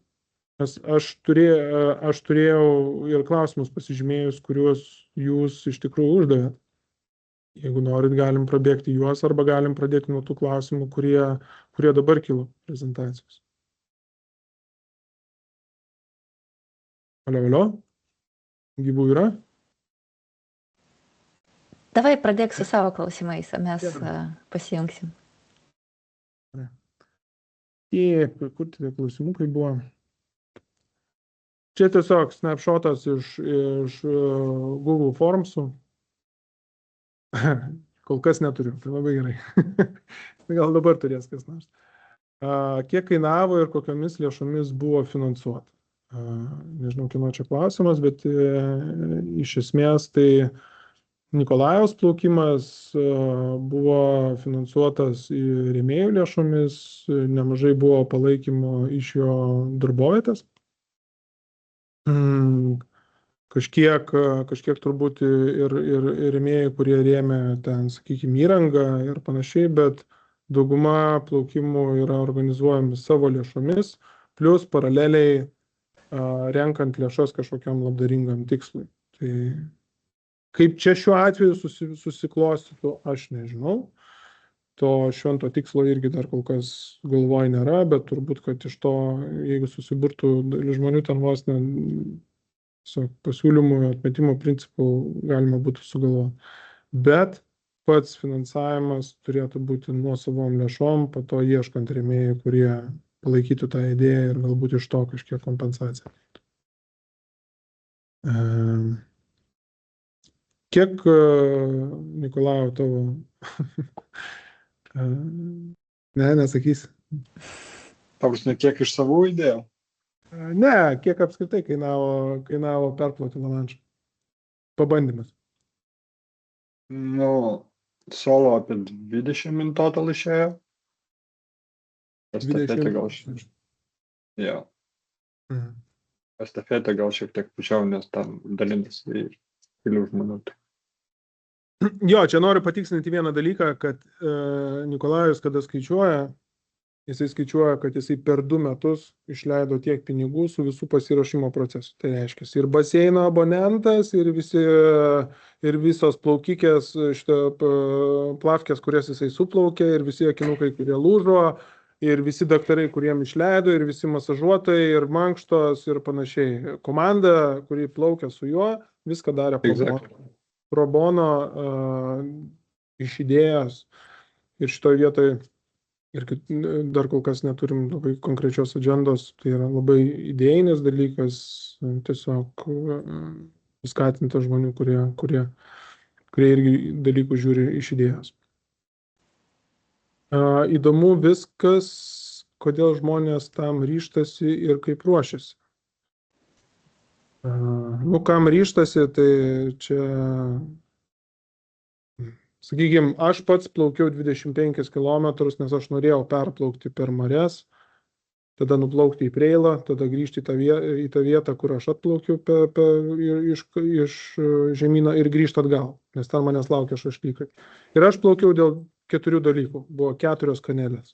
Nes aš turėjau ir klausimus pasižymėjus, kuriuos jūs iš tikrųjų uždavėt. Jeigu norit, galim prabėgti juos arba galim pradėti nuo tų klausimų, kurie dabar kilo prezentacijos. Alio? Gyvų yra? Davai pradėk su savo klausimais, o mes pasijungsim. Kur tie klausimukai buvo? Čia tiesiog snapshotas iš Google Formsų. Kol kas neturiu, tai labai gerai. Gal dabar turės kas nors. Kiek kainavo ir kokiamis lėšomis buvo finansuota? Nežinau, kieno čia klausimas, bet iš esmės tai Nikolajaus plaukimas buvo finansuotas rėmėjų lėšomis, nemažai buvo palaikymo iš jo darbovietės. Kažkiek turbūt ir rėmėjai, kurie rėmė ten, sakykime, įrangą ir panašiai, bet dauguma plaukimų yra organizuojami savo lėšomis, plus paraleliai renkant lėšas kažkokiam labdaringam tikslui. Tai kaip čia šiuo atveju susiklostytų, aš nežinau. To švento tikslo irgi dar kol kas galvoj nėra, bet turbūt, kad iš to, jeigu susiburtų žmonių ten vos ne pasiūlymų atmetimo principų galima būtų sugalvoti. Bet pats finansavimas turėtų būti nuosavom lėšom, po to ieškant rėmėjų, kurie palaikytų tą idėją ir galbūt iš to kažkiek kompensacija. Kiek, Nikolajau, tavo... nesakysi. Tavrasme, kiek iš savų idėjų? Ne, kiek apskritai kainavo perplauti Lamanšą. Pabandymas. Solo apie 20 min total išėjo. Estafetė gal šiek. Jo. Estafetė gal šiek tiek pučiau, nes tam dalinasi kelių žmonių. Jo, čia noriu patikslinti vieną dalyką, kad Nikolajus, kada skaičiuoja, jisai skaičiuoja, kad jisai per 2 metus išleido tiek pinigų su visų pasiruošimo procesu. Tai reiškia, ir baseino abonentas, ir visos plaukikės, plavkės, kurias jisai suplaukė, ir visi akinukai, kurie lūžo, ir visi daktarai, kuriem išleido, ir visi masažuotojai, ir mankštos, ir panašiai. Komanda, kuri plaukė su juo, viską darė pro bono iš idėjos. Ir šitoje vietoje, ir dar kol kas neturim labai konkrečios agendos, tai yra labai idėjinis dalykas, tiesiog skatinti žmonių, kurie irgi dalykų žiūri iš idėjos. Įdomu viskas, kodėl žmonės tam ryštasi ir kaip ruošiasi. Kam ryštasi, tai čia, sakykime, aš pats plaukiau 25 km, nes aš norėjau perplaukti per marias, tada nuplaukti į Preilą, tada grįžti į tą vietą, kur aš atplaukiau iš žemyno ir grįžti atgal, nes ten manęs laukia šašlykai. Ir aš plaukiau dėl 4 dalykų. Buvo 4 kanelės.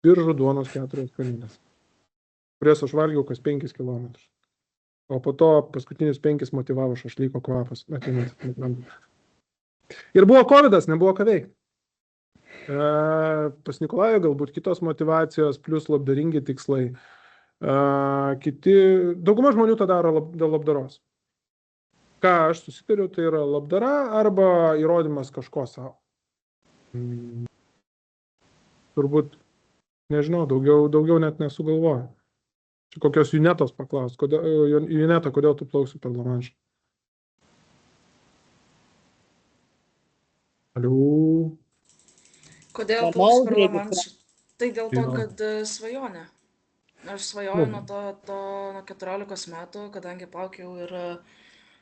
Biržų duonos 4 kanelės, kurias aš valgiau kas 5 km. O po to paskutinius 5 motivavo šašlyko kvapas. Ir buvo kovidas, nebuvo ką veikti. Pas Nikolajų galbūt kitos motivacijos, plus labdaringi tikslai. Dauguma žmonių tą daro dėl labdaros. Ką aš susitariu, tai yra labdara arba įrodymas kažko savo. Turbūt, nežinau, daugiau net nesugalvoju. Čia kokios Junetos paklaust. Juneta, kodėl tu plauksi per Lamanšą? Aliu. Kodėl plauksiu per Lamanšą? Tai dėl to, kad svajonė. Aš svajoju nuo 14 metų, kadangi plaukiau ir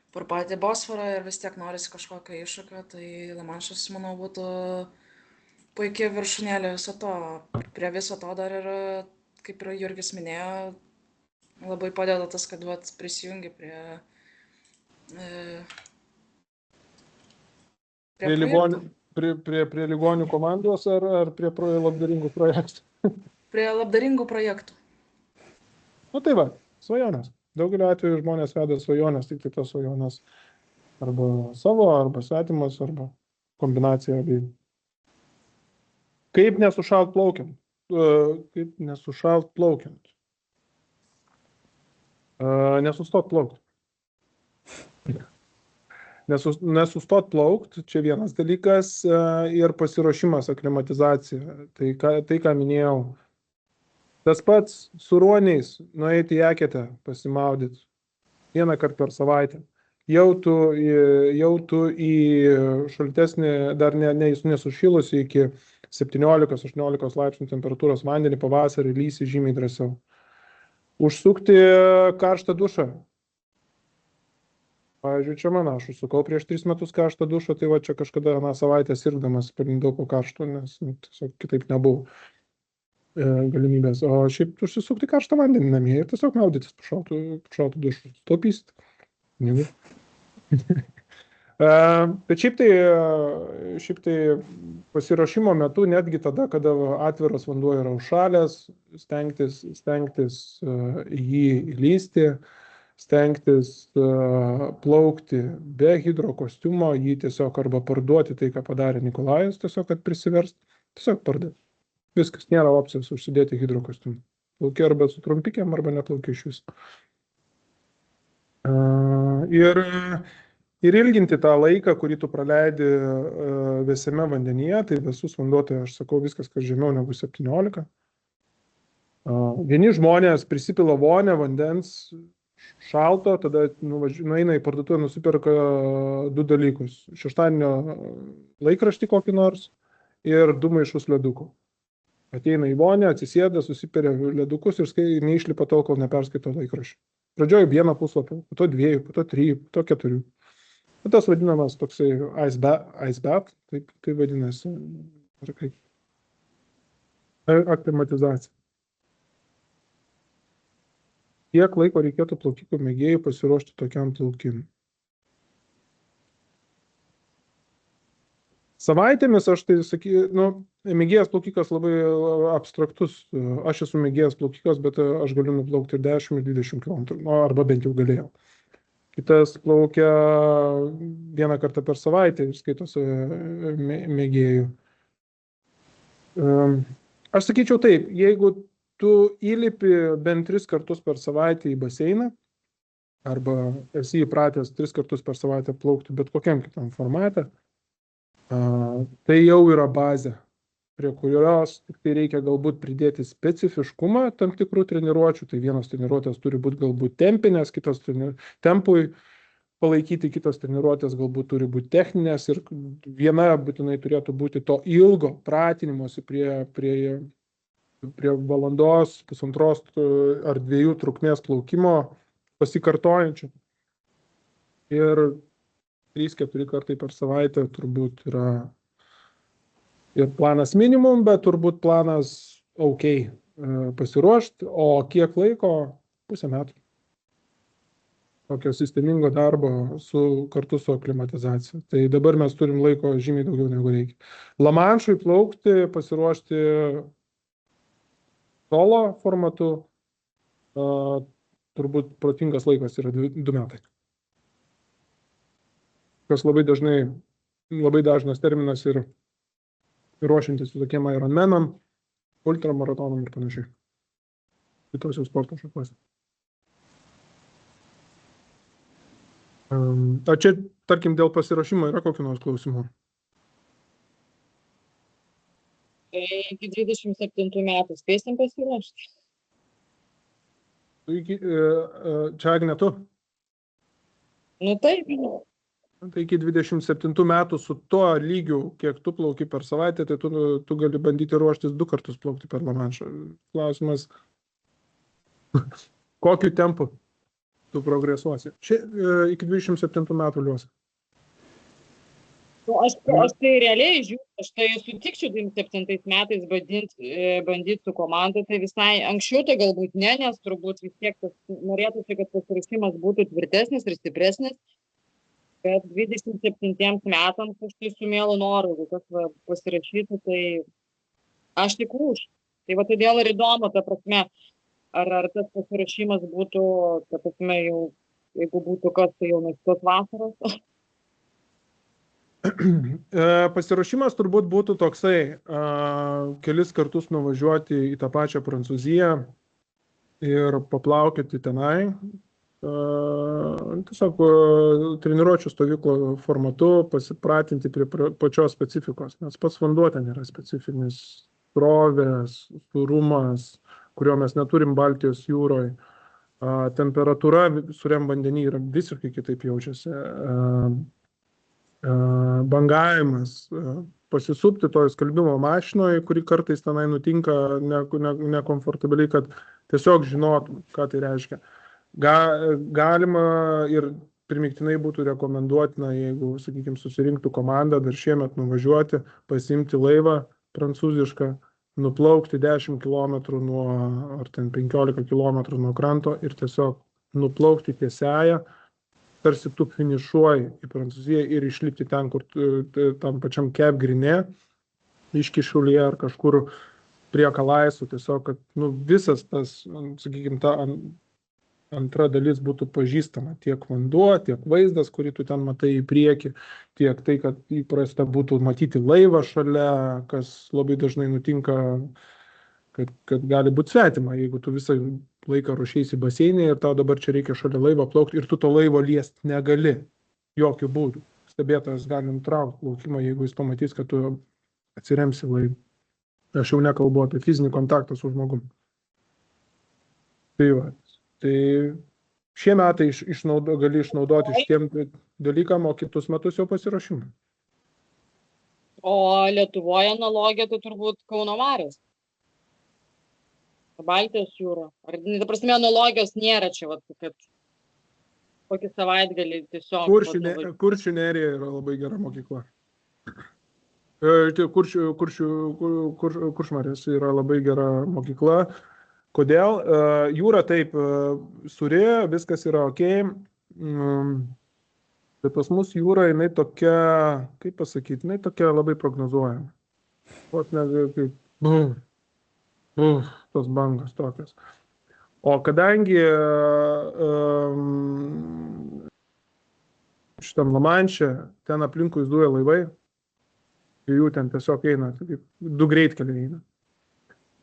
per patį Bosforą ir vis tiek norisi kažkokio iššūkio, tai Lamanšas, manau, būtų puikiai viršūnėlė viso to. Prie viso to dar yra, kaip ir Jurgis minėjo, labai padeda tas, kad prisijungi prie ligonių komandos ar prie labdaringų projektų? Prie labdaringų projektų. Tai va, svajonės. Daugelio atveju žmonės veda svajonės, tik tai tos svajonės arba savo, arba svetimas, arba kombinacija abiejų. Kaip nesušalt plaukiant? Nesustot plaukt. Nesustot plaukt, čia vienas dalykas, ir pasiruošimas, aklimatizacija. Tai ką minėjau. Tas pats su ruoniais nueiti į eketę, pasimaudyti 1 kartą per savaitę. Jau tu į šaltesnį, dar nesušilusi iki 17-18 laipsnių temperatūros vandenį pavasarį lysi žymiai drąsiau. Užsukti karštą dušą. Pavyzdžiui, čia aš užsukau prieš 3 metus karštą dušą, tai va čia kažkada aną savaitę sirgdamas palindau po karšto, nes tiesiog kitaip nebuvo galimybės. O šiaip užsisukti karštą vandenį namie ir tiesiog maudytis po šaltų dušų. Taupysit. Bet šiaip tai pasiruošimo metu, netgi tada, kada atviras vanduo yra užšalęs, stengtis jį įlysti, stengtis plaukti be hidrokostiumo, jį tiesiog arba parduoti tai, ką padarė Nikolajus, tiesiog kad prisiverst, tiesiog parduoti. Viskas, nėra opcijos užsidėti hidrokostiumą. Plaukia arba su trumpikėm, arba neplaukia iš viso. Ir ilginti tą laiką, kurį tu praleidi vėsiame vandenyje, tai vėsus vanduo, tai aš sakau, viskas, kas žemiau negu 17. Vieni žmonės prisipila vonę vandens šalto, tada nueina į parduotuvę, nusiperka 2 dalykus. Šeštadienio laikraštį kokį nors ir 2 maišus ledukų. Ateina į vonę, atsisėda, susiperia ledukus ir neišlipa tol, kol neperskaito laikraščių. Pradžioje 1 puslapį, po to 2, po to 3, po to 4. Tas vadinamas toksai ice bath, tai vadinasi, aklimatizacija. Kiek laiko reikėtų plaukikų mėgėjų pasiruošti tokiam plaukimui? Savaitėmis aš tai mėgėjas plaukikas labai abstraktus. Aš esu mėgėjas plaukikas, bet aš galiu nuplaukti ir 10, ir 20 km, arba bent jau galėjau. Kitas plaukia vieną kartą per savaitę ir skaitosi mėgėjų. Aš sakyčiau taip, jeigu tu įlipi bent 3 kartus per savaitę į baseiną, arba esi įpratęs 3 kartus per savaitę plaukti bet kokiam kitam formate, tai jau yra bazė, prie kurios tik tai reikia galbūt pridėti specifiškumą tam tikrų treniruočių. Tai vienos treniruotės turi būti galbūt tempinės, kitos tempui palaikyti, kitos treniruotės galbūt turi būti techninės ir viena būtinai turėtų būti to ilgo pratinimosi prie valandos, pusantros ar 2 trukmės plaukimo pasikartojančių. Ir 3-4 kartai per savaitę turbūt yra ir planas minimum, bet turbūt planas pasiruošti, o kiek laiko? 0,5 metų. Tokio sistemingo darbo kartu su aklimatizacija. Tai dabar mes turim laiko žymiai daugiau negu reikia. Lamanšui plaukti, pasiruošti solo formatu, turbūt protingas laikas yra 2 metai. Kas labai dažnas terminas ir ruošiantis tokiem Ironmanam, ultramaratonam ir panašiai. Kitos jau sporto šakose. O čia, tarkim, dėl pasiruošimo yra kokių nors klausimų? Iki 27 metų spėsim pasiruošti. Čia Agne tu? Nu taip. Tai iki 27 metų su tuo lygiu, kiek tu plauki per savaitę, tai tu gali bandyti ruoštis 2 kartus plaukti per Lamanšą. Klausimas, kokiu tempu tu progresuosi? Iki 27 metų liuosi. Aš tai realiai žiūriu, aš tai sutikčiau 27 metais bandyti su komanda, tai visai anksčiau tai galbūt ne, nes turbūt vis tiek norėtųsi, kad pasiruošimas būtų tvirtesnis ir stipresnis, bet 27 metams aš tai su mielu noru, jeigu kas pasirašytų, tai aš tik už. Tai va todėl ir įdomu, ta prasme, ar tas pasirašymas būtų, ta prasme, jau, jeigu būtų kas, tai jau nuo kitos vasaros. Pasiruošimas turbūt būtų toksai, kelis kartus nuvažiuoti į tą pačią Prancūziją ir paplaukėti tenai. Tiesiog treniruočių stovyklo formatu pasipratinti prie pačios specifikos, nes pats vanduo ten yra specifinis, srovės, sūrumas, kurio mes neturim Baltijos jūroje. Temperatūra sūriam vandenį yra visiškai kitaip jaučiasi. Bangavimas, pasisupti toj skalbimo mašinoje, kuri kartais tenai nutinka nekomfortabiliai, kad tiesiog žinotum, ką tai reiškia. Galima ir primiktinai būtų rekomenduotina, jeigu, sakykime, susirinktų komandą dar šiemet nuvažiuoti, pasiimti laivą prancūzišką, nuplaukti 10 km ar ten 15 km nuo kranto ir tiesiog nuplaukti tiesiąją, tarsi tu finišuoji į Prancūziją ir išlipti ten, kur tam pačiam Cap Grine, iškišulyje ar kažkur prie Kalaisų, tiesiog, kad visas tas, sakykime, ta antra dalis būtų pažįstama, tiek vanduo, tiek vaizdas, kurį tu ten matai į priekį, tiek tai, kad įprasta būtų matyti laivą šalia, kas labai dažnai nutinka, kad gali būti svetima, jeigu tu visą laiką ruošėsi baseinė ir tau dabar čia reikia šalia laivo plaukti ir tu to laivo liesti negali jokių būdų. Stebėtojas gali nutraukti plaukimą, jeigu jis pamatys, kad tu atsiremsi laivą. Aš jau nekalbu apie fizinį kontaktą su žmogum. Tai šie metai gali išnaudoti šitiem dalykam, o kitus metus jau pasiruošimą. O Lietuvoje analogija tai turbūt Kauno marios. Baltijos jūra. Ar, ta prasme, analogijos nėra čia, kad kokį savaitgalį tiesiog... Kuršių nerija yra labai gera mokykla. Kuršmarės yra labai gera mokykla. Kodėl? Jūra taip suri, viskas yra ok. Tai pas mus jūra, jinai tokia, kaip pasakyti, jinai tokia labai prognozuojama. Vos ne kaip, tos bangos tokios. O kadangi šitam Lamanše, ten aplinkui zuja laivai, ir jų ten tiesiog eina, kaip 2 greitkeliai eina.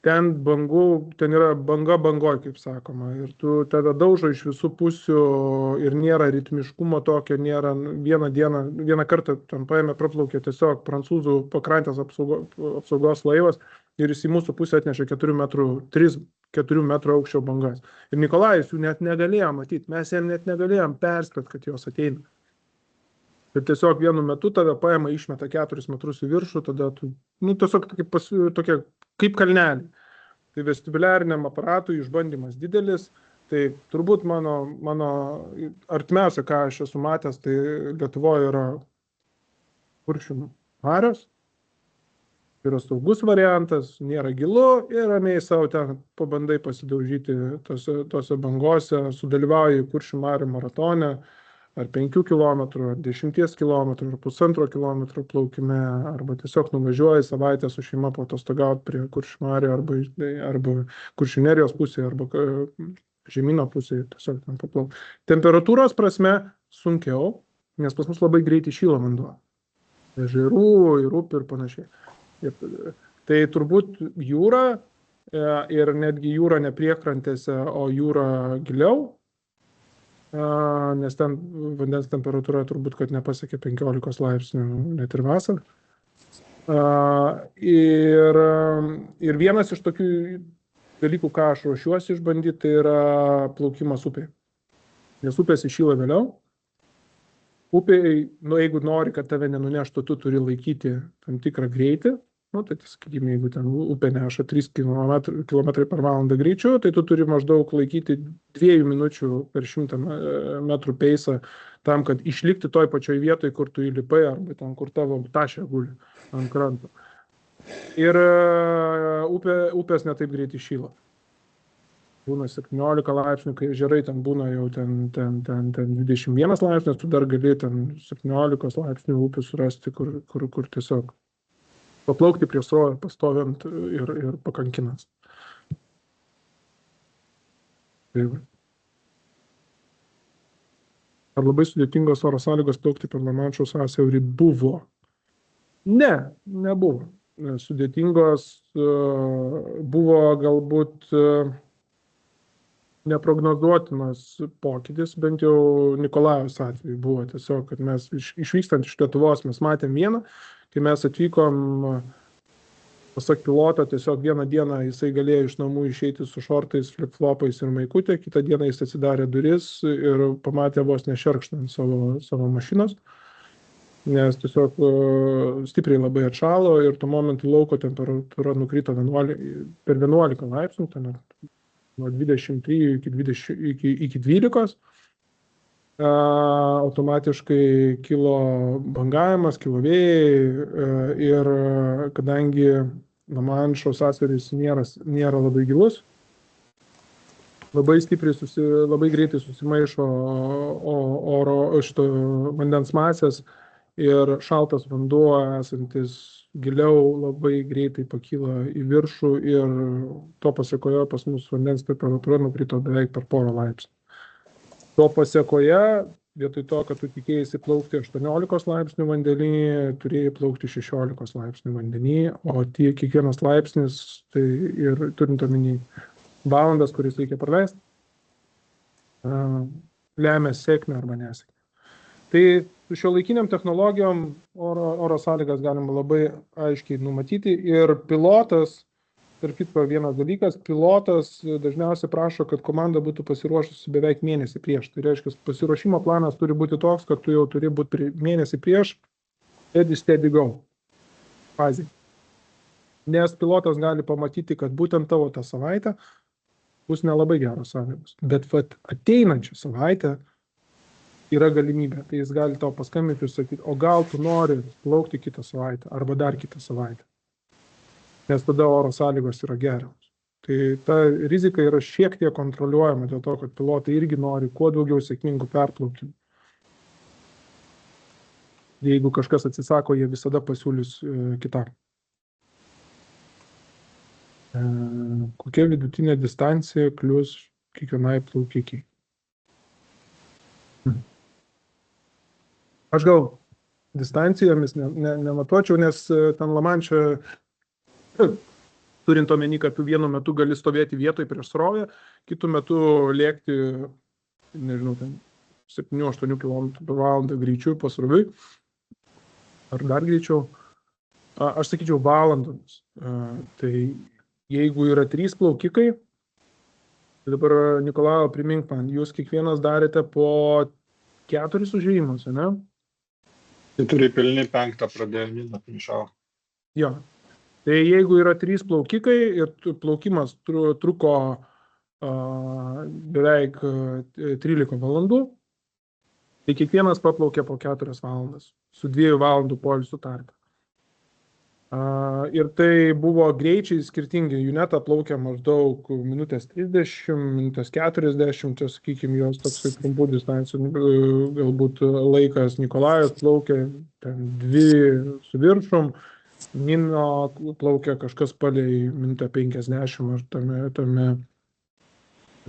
Ten yra banga bangoj, kaip sakoma, ir tu tada daužo iš visų pusių ir nėra ritmiškumo tokio, nėra vieną kartą ten paėmė, praplaukė tiesiog prancūzų pakrantės apsaugos laivas ir jis į mūsų pusę atnešė 4 metrų aukščio bangas. Ir Nikolajus jų net negalėjo matyti, mes jam net negalėjom perspėti, kad jos ateina. Ir tiesiog vienu metu tave paėma, išmeta 4 metrus į viršų, tada tu, tiesiog tokie kaip kalnelį. Tai vestibuliariniam aparatui išbandymas didelis, tai turbūt mano artimiausia, ką aš esu matęs, tai Lietuvoje yra Kuršių marios. Yra saugus variantas, nėra gilu ir ramiai savo ten pabandai pasidaužyti tose bangose, sudalyvauji Kuršių marių maratone, ar 5 km, ar 10 km, ar 1,5 km plaukime, arba tiesiog nuvažiuoji savaitę su šeima paatostogauti prie Kuršių marių, arba Kuršių nerijos pusėje, arba žemyno pusėje, tiesiog ten paplaukti. Temperatūros prasme sunkiau, nes pas mus labai greitai šyla vanduo. Ežerų ir upių ir panašiai. Tai turbūt jūra, ir netgi jūra ne priekrantėse, o jūra giliau, nes ten vandens temperatūra turbūt, kad nepasiekia 15 laipsnių net ir vasarą. Ir vienas iš tokių dalykų, ką aš ruošiuosi išbandyti, tai yra plaukimas upėje. Nes upės įšyla vėliau. Upėje, jeigu nori, kad tave nenuneštų, tu turi laikyti tam tikrą greitį. Tai sakykime, jeigu ten upė neša 3 km per valandą greičiu, tai tu turi maždaug laikyti 2 minučių per 100 metrų peisą tam, kad išlikti toj pačioj vietoj, kur tu įlipai, arba ten, kur tavo tašė guli ant kranto. Ir upės netaip greitai šyla. Būna 17 laipsnių, kai ežerai ten būna jau ten 21 laipsnis, tu dar gali ten 17 laipsnių upių surasti, kur tiesiog paplaukti prie srovę, pastoviant ir pakankinant. Ar labai sudėtingos oro sąlygos plaukti per Lamanšo sąsiaurį buvo? Ne, nebuvo. Sudėtingos buvo galbūt neprognozuotinas pokytis, bent jau Nikolajaus atveju buvo tiesiog, kad mes išvykstant iš Lietuvos mes matėm vieną, kai mes atvykom, pasak piloto, tiesiog vieną dieną jisai galėjo iš namų išeiti su šortais, flip-flopais ir maikutė, kitą dieną jis atsidarė duris ir pamatė vos nešerkštant savo mašinos, nes tiesiog stipriai labai atšalo ir tuo momentu lauko temperatūra nukrito per 11 laipsnių, ten nuo 23 iki 12. Automatiškai kilo bangavimas, kilo vėjai ir kadangi Lamanšo sąsiauris nėra labai gilus, labai greitai susimaišo vandens masės ir šaltas vanduo esantis giliau labai greitai pakyla į viršų ir to pasiekoje pas mus vandens temperatūra nukrito beveik per 1 laipsnių. To pasiekoje, vietoj to, kad tu tikėjai plaukti 18 laipsnių vandenį, turėjai plaukti 16 laipsnių vandenį, o kiekvienas laipsnis, tai ir turint omeny valandas, kuris reikia praleisti, lemia sėkmę arba nesėkmę. Tai su šiuolaikiniam technologijom oro sąlygas galima labai aiškiai numatyti ir pilotas, tarp kitko vienas dalykas, pilotas dažniausiai prašo, kad komanda būtų pasiruošusi beveik mėnesį prieš. Tai reiškia, pasiruošimo planas turi būti toks, kad tu jau turi būti mėnesį prieš steady go fazėje. Nes pilotas gali pamatyti, kad būtent tavo tą savaitę bus nelabai geros sąlygos. Bet ateinančią savaitę yra galimybė. Tai jis gali tau paskambinti ir sakyti, o gal tu nori plaukti kitą savaitę arba dar kitą savaitę. Nes tada oro sąlygos yra geriamos. Tai ta rizika yra šiek tiek kontroliuojama dėl to, kad pilotai irgi nori kuo daugiau sėkmingų perplaukimų. Jeigu kažkas atsisako, jie visada pasiūlys kitam. Kokia vidutinė distancija klius kiekvienai plaukikiai? Aš gal distancijomis nematuočiau, nes ten Lamanče, turint omeny, kad tu vienu metu gali stovėti vietoj prieš srovę, kitu metu lėkti, nežinau, 7-8 km/h greičiu pasroviui, ar dar greičiau. Aš sakyčiau valandomis. Tai jeigu yra 3 plaukikai, tai dabar Nikolajau primink man, jūs kiekvienas darėte po 4 užėjimus, ne? 4 pilni, 5 pradėjo, 1 finišavo. Jo. Tai jeigu yra 3 plaukikai ir plaukimas truko beveik 13 valandų, tai kiekvienas paplaukė po 4 valandas, su 2 valandų poilsių tarpe. Ir tai buvo greičiai skirtingi. Juneta plaukė maždaug minutės 30, minutės 40, čia, sakykime, jos toksai trumpų distancijų, galbūt laikas. Nikolajus plaukė 2 su viršum, Nino plaukė kažkas palei minutę 50, aš tame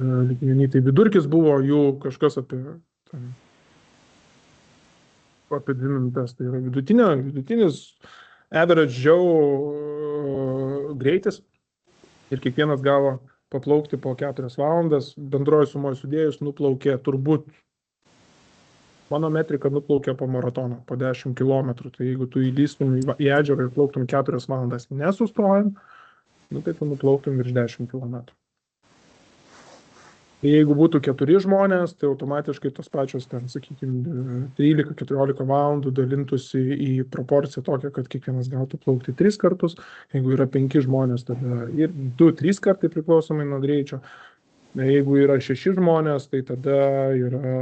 lygmenį. Tai vidurkis buvo jų kažkas apie 2 minutės. Tai yra vidutinis average greitis ir kiekvienas gavo paplaukti po 4 valandas, bendroji sumoje sudėjus nuplaukė turbūt, mano metrika nuplaukė po maratoną, po 10 km, tai jeigu tu įlystum į ežerą ir plauktum 4 valandas nesustojam, tai tu nuplauktum virš 10 km. Jeigu būtų 4 žmonės, tai automatiškai tos pačios, ten, sakykime, 13-14 valandų dalintųsi į proporciją tokią, kad kiekvienas gautų plaukti 3 kartus. Jeigu yra 5 žmonės, tada ir 2-3 kartai priklausomai nuo greičio. Jeigu yra 6 žmonės, tai tada yra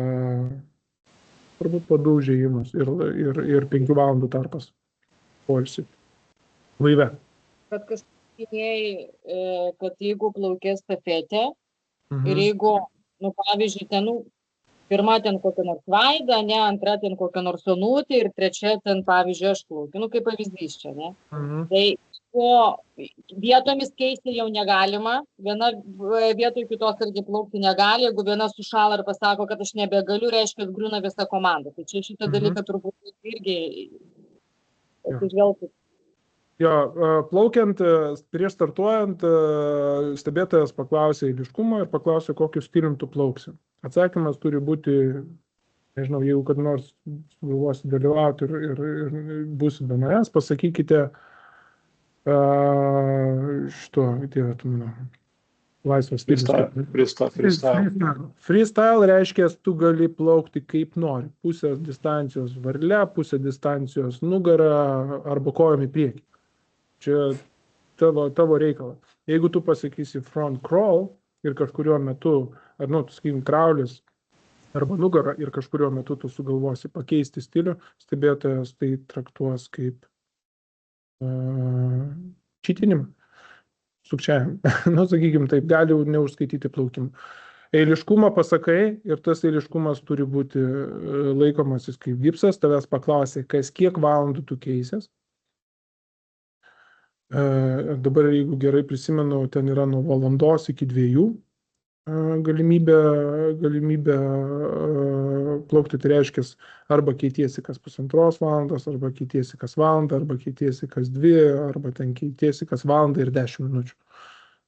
turbūt po 2 užėjimus ir 5 valandų tarpas poilsiui laive. Bet kažkaip minėjai, kad jeigu plaukė stafetę, ir jeigu, pavyzdžiui, ten, pirma ten kokia nors Vaida, ne, antra ten kokia nors Onutė ir trečia ten, pavyzdžiui, aš plaukiu, kaip pavyzdys čia, ne. Tai vietomis keisti jau negalima, viena vietoj kitos irgi plaukti negali, jeigu viena sušala ir pasako, kad aš nebegaliu, reiškia, griūna visa komanda. Tai čia šitą dalyką turbūt irgi atsižvelgti. Jo, plaukiant, prieš startuojant, stebėtojas paklausė eiliškumo ir paklausė, kokiu stilium tu plauksi. Atsakymas turi būti, nežinau, jeigu kad nors galvosi dalyvauti ir būsi be manęs, pasakykite Dieve, tu mano, laisvas stilius. Freestyle reiškia, tu gali plaukti kaip nori. Pusės distancijos varle, pusė distancijos nugara arba kojom į priekį. Čia tavo reikalas. Jeigu tu pasakysi front crawl ir kažkurio metu, ar, sakykim, kraulis arba nugara ir kažkurio metu tu sugalvosi pakeisti stilių, stebėtojas tai traktuos kaip čytinimą, sukčiavimą. Sakykim, taip, gali neužskaityti plaukimą. Eiliškumą pasakai ir tas eiliškumas turi būti laikomasis kaip gipsas, tavęs paklausė, kiek valandų tu keisies. Dabar, jeigu gerai prisimenu, ten yra nuo valandos iki 2 galimybė plaukti, tai reiškia, arba keitiesi kas 1,5 valandos, arba keitiesi kas valandą, arba keitiesi kas 2, arba ten keitiesi kas valandą ir 10 minučių.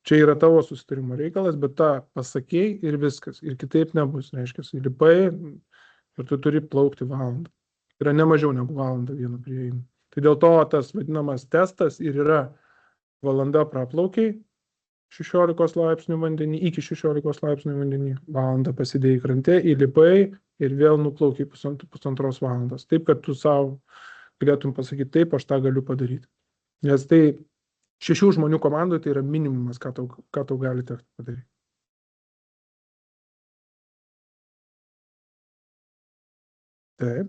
Čia yra tavo susitarimo reikalas, bet tą pasakėjai ir viskas, ir kitaip nebus, reiškia, įlipai ir tu turi plaukti valandą. Yra ne mažiau negu valandą vienu priėjimu. Tai dėl to tas vadinamas testas ir yra valanda praplaukiai 16 laipsnių vandenį, iki 16 laipsnių vandenį, valandą pasidėjai krante, įlipai ir vėl nuplaukiai 1,5 valandos. Taip, kad tu savo galėtum pasakyti, taip, aš tą galiu padaryti. Nes tai 6 žmonių komandoje tai yra minimumas, ką tau gali tekti padaryti. Taip.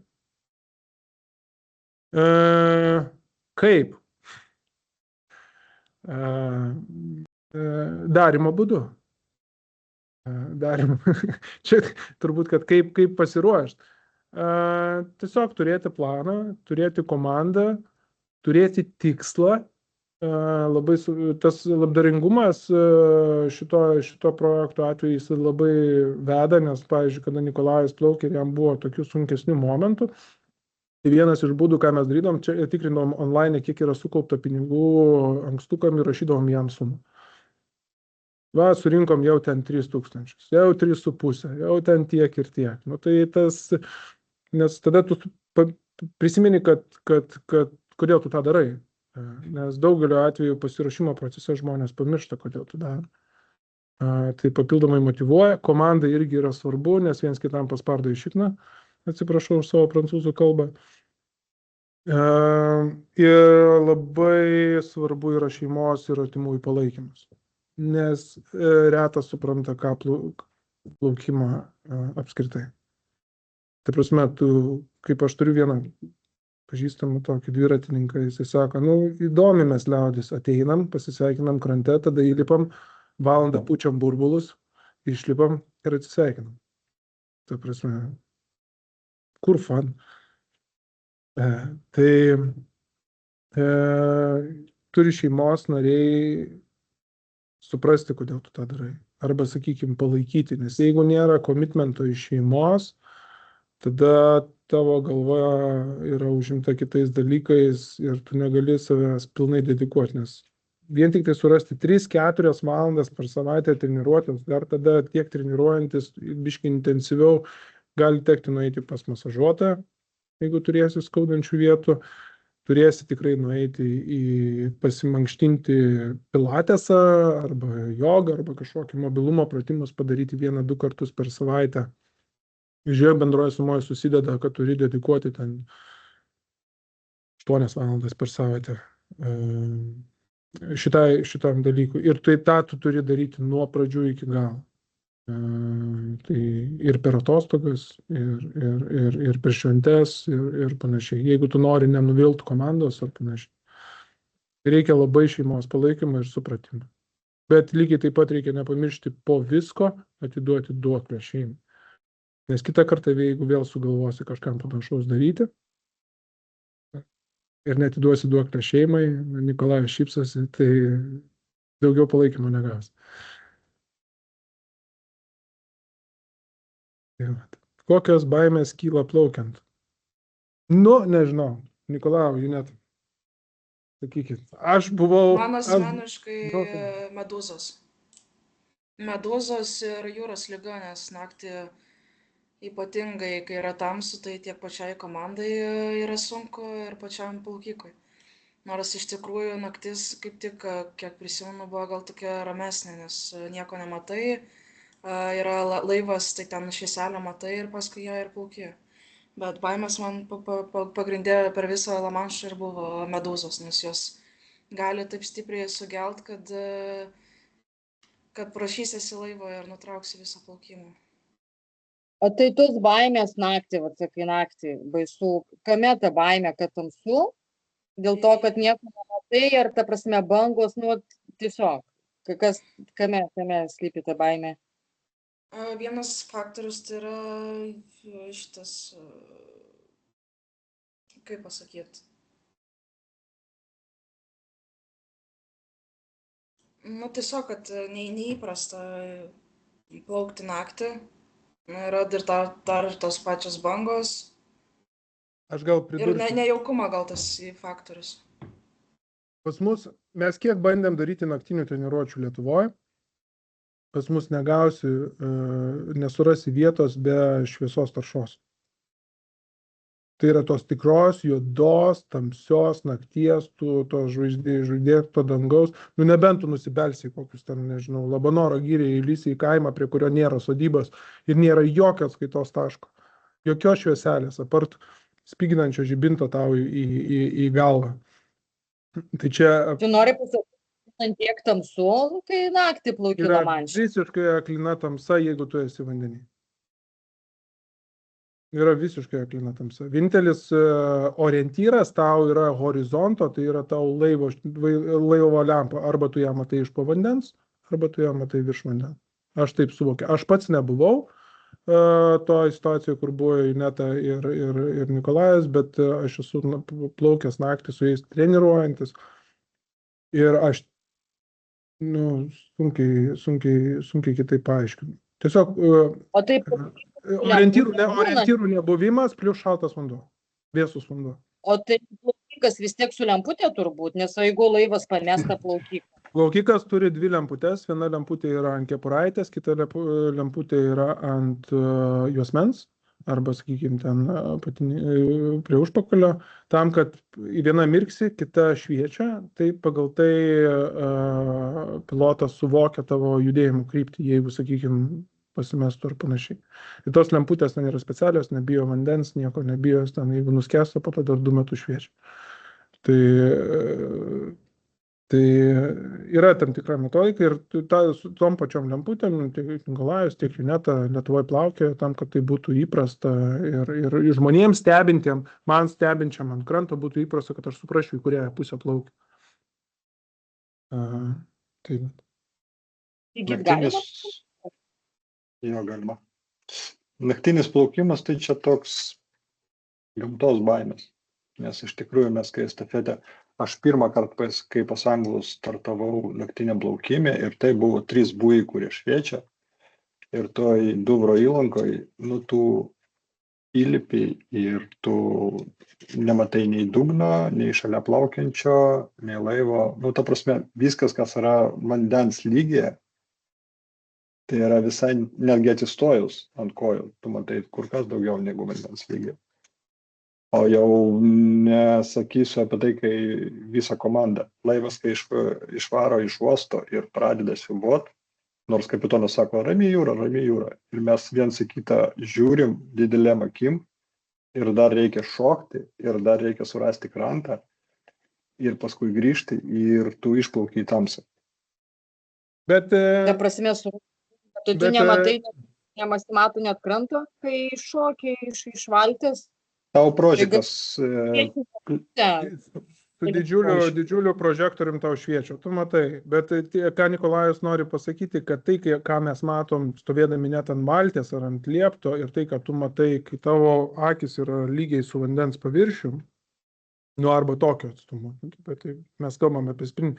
Kaip? Darimo būdu. Čia turbūt, kad kaip pasiruošti. tiesiog turėti planą, turėti komandą, turėti tikslą. Tas labdaringumas šito projekto atveju jis labai veda, nes, pavyzdžiui, kada Nikolajus plaukė ir jam buvo tokių sunkesnių momentų, tai vienas iš būdų, ką mes darydom, čia tikrinom online, kiek yra sukaupta pinigų ankstukam ir rašydavom jam sumą. Va, surinkom jau ten 3000, jau 3,5, jau ten tiek ir tiek. Nu, tai nes tada tu prisimeni, kad kodėl tu tą darai. Nes daugelio atveju pasiruošimo procese žmonės pamiršta, kodėl tu darai. Tai papildomai motyvuoja, komanda irgi yra svarbu, nes viens kitam paspardo į šikną, atsiprašau už savo prancūzų kalbą. Ir labai svarbu yra šeimos ir artimųjų palaikymas, nes retas supranta, ką plaukimą apskritai. Tai prasme, kaip aš turiu vieną pažįstamą tokį dviratininką, jisai sako, įdomi mes liaudis, ateinam, pasisveikinam krante, tada įlipam, valandą pučiam burbulus, išlipam ir atsisveikinam. Tai prasme, kur fun? Turi šeimos nariai suprasti, kodėl tu tą darai. Arba, sakykime, palaikyti, nes jeigu nėra komitmento iš šeimos, tada tavo galva yra užimta kitais dalykais ir tu negali savęs pilnai dedikuoti, nes vien tik tai surasti 3-4 valandas per savaitę treniruotis, dar tada tiek treniruojantis, biškai intensyviau, gali tekti nueiti pas masažuotą, jeigu turėsi skaudančių vietų, turėsi tikrai nueiti pasimankštinti pilatesą arba jogą, arba kažkokį mobilumo pratimus padaryti 1-2 kartus per savaitę. Žiūrėjau, bendroje sumoje susideda, kad turi dedikuoti ten 8 valandas per savaitę šitam dalykui. Ir tai tą tu turi daryti nuo pradžių iki galo. Tai ir per atostogas, ir per šventes, ir panašiai. Jeigu tu nori nenuvilti komandos ar panašiai. Reikia labai šeimos palaikymo ir supratimo. Bet lygiai taip pat reikia nepamiršti po visko atiduoti duoklę šeimai. Nes kitą kartą, jeigu vėl sugalvosi kažkam panašaus daryti ir netiduosi duoklę šeimai, Nikolajus šypsosi, tai daugiau palaikymo negausi. Kokios baimės kyla plaukiant? Nežinau. Nikolajau, Juneta, sakykit. Aš buvau... Man asmeniškai medūzos. Medūzos ir jūros ligonės naktį. Ypatingai, kai yra tamsu, tai tiek pačiai komandai yra sunku ir pačiam plaukikui. Nors iš tikrųjų naktis, kaip tik, kiek prisimenu, buvo gal tokia ramesnė, nes nieko nematai, yra laivas, tai ten švieselę matai ir paskui ją ir plauki. Bet baimės man pagrindė per visą Lamanšą ir buvo medūzos, nes jos gali taip stipriai sugelt, kad prašysiesi laivo ir nutrauksi visą plaukimą. O tai tos baimės naktį, sakai naktį, baisu, kame ta baimė, kad tamsu, dėl to, kad nieko nematai, ar ta prasme bangos, tiesiog, kame slypi ta baimė? Vienas faktorius tai yra šitas, kaip pasakyti, tiesiog, kad neįprasta plaukti naktį. Yra dar tos pačios bangos. Aš gal pridursiu. Ir nejaukumą gal tas faktorius. Pas mus, mes kiek bandėm daryti naktinių treniruočių Lietuvoje, pas mus negausi, nesurasi vietos be šviesos taršos. Tai yra tos tikros, juodos, tamsios nakties, to žvaigždėto dangaus, nebent tu nusibelsi kokius ten, nežinau, Labanoro giriai įlysi į kaimą, prie kurio nėra sodybos ir nėra jokios skaitos taško, jokios švieselės, apart spiginančio žibinto tau į galvą. Tai čia... Tu nori pasakyti, ant tiek tamsu, kai naktį plauki Lamanšą? Yra visiškai aklina tamsa, jeigu tu esi vandenį. Yra visiškai aklina tamsa. Vienintelis orientyras tau yra horizonto, tai yra tau laivo lempa. Arba tu ją matai iš po vandens, arba tu ją matai virš vandens. Aš taip suvokiu. Aš pats nebuvau, toje situacijoje, kur buvo Ineta ir Nikolajus, bet aš esu plaukęs naktį su jais treniruojantis ir aš sunkiai kitaip paaiškinu. Tiesiog O taip, orientyrų nebuvimas plus šaltas vanduo, vėsus vanduo. o tai plaukikas vis tiek su lemputė turbūt, nes jeigu laivas pamesta plaukiką. Plaukikas turi dvi lemputės, viena lemputė yra ant kepuraitės, kita lemputė yra ant juosmens, arba, sakykime, ten prie užpakalio, tam, kad viena mirksi, kita šviečia, tai pagal tai pilotas suvokia tavo judėjimų kryptį, jeigu, sakykime, pasimestų ir panašiai. Ir tos lemputės ten yra specialios, nebijo vandens, nieko nebijo, ten, jeigu nuskęsta, po to dar 2 metus šviečia. Tai yra tam tikra metodika ir su tom pačiom lemputėm, tiek Nikolajus, tiek Ineta Lietuvoje plaukė tam, kad tai būtų įprasta ir žmonėms stebintiem, man stebinčiam ant kranto būtų įprasta, kad aš suprasčiau, į kurią pusę plaukiu. Galima. Naktinis plaukimas tai čia toks gamtos baimės, nes iš tikrųjų mes kai estafetę, aš pirmą kartą, kai pas anglus startavau naktiniam plaukime ir tai buvo 3 bujai, kurie šviečia ir toj Duvro įlankoj, tu įlipi ir tu nematai nei dugno, nei šalia plaukiančio, nei laivo, ta prasme, viskas, kas yra vandens lygyje, tai yra visai netgi atsistojus ant kojų, tu matai kur kas daugiau negu vandens lygyje. O jau nesakysiu apie tai, kai visa komanda, laivas, kai išvaro iš uosto ir pradeda siūbuot, nors kapitonas sako, rami jūra. Ir mes viens į kitą žiūrim didelėm akim ir dar reikia šokti, ir dar reikia surasti krantą ir paskui grįžti ir tu išplauki į tamsą. Bet... Ta prasme, tu nematai, nemasimatų net kranto, kai šokiai iš valties. Tavo prožikas. Su didžiuliu prožektorium tau šviečia, tu matai. Bet ką Nikolajus nori pasakyti, kad tai, ką mes matom stovėdami net ant valties ar ant liepto ir tai, kad tu matai, kai tavo akis yra lygiai su vandens paviršium, arba tokio atstumo. Bet mes kalbame apie sprintį.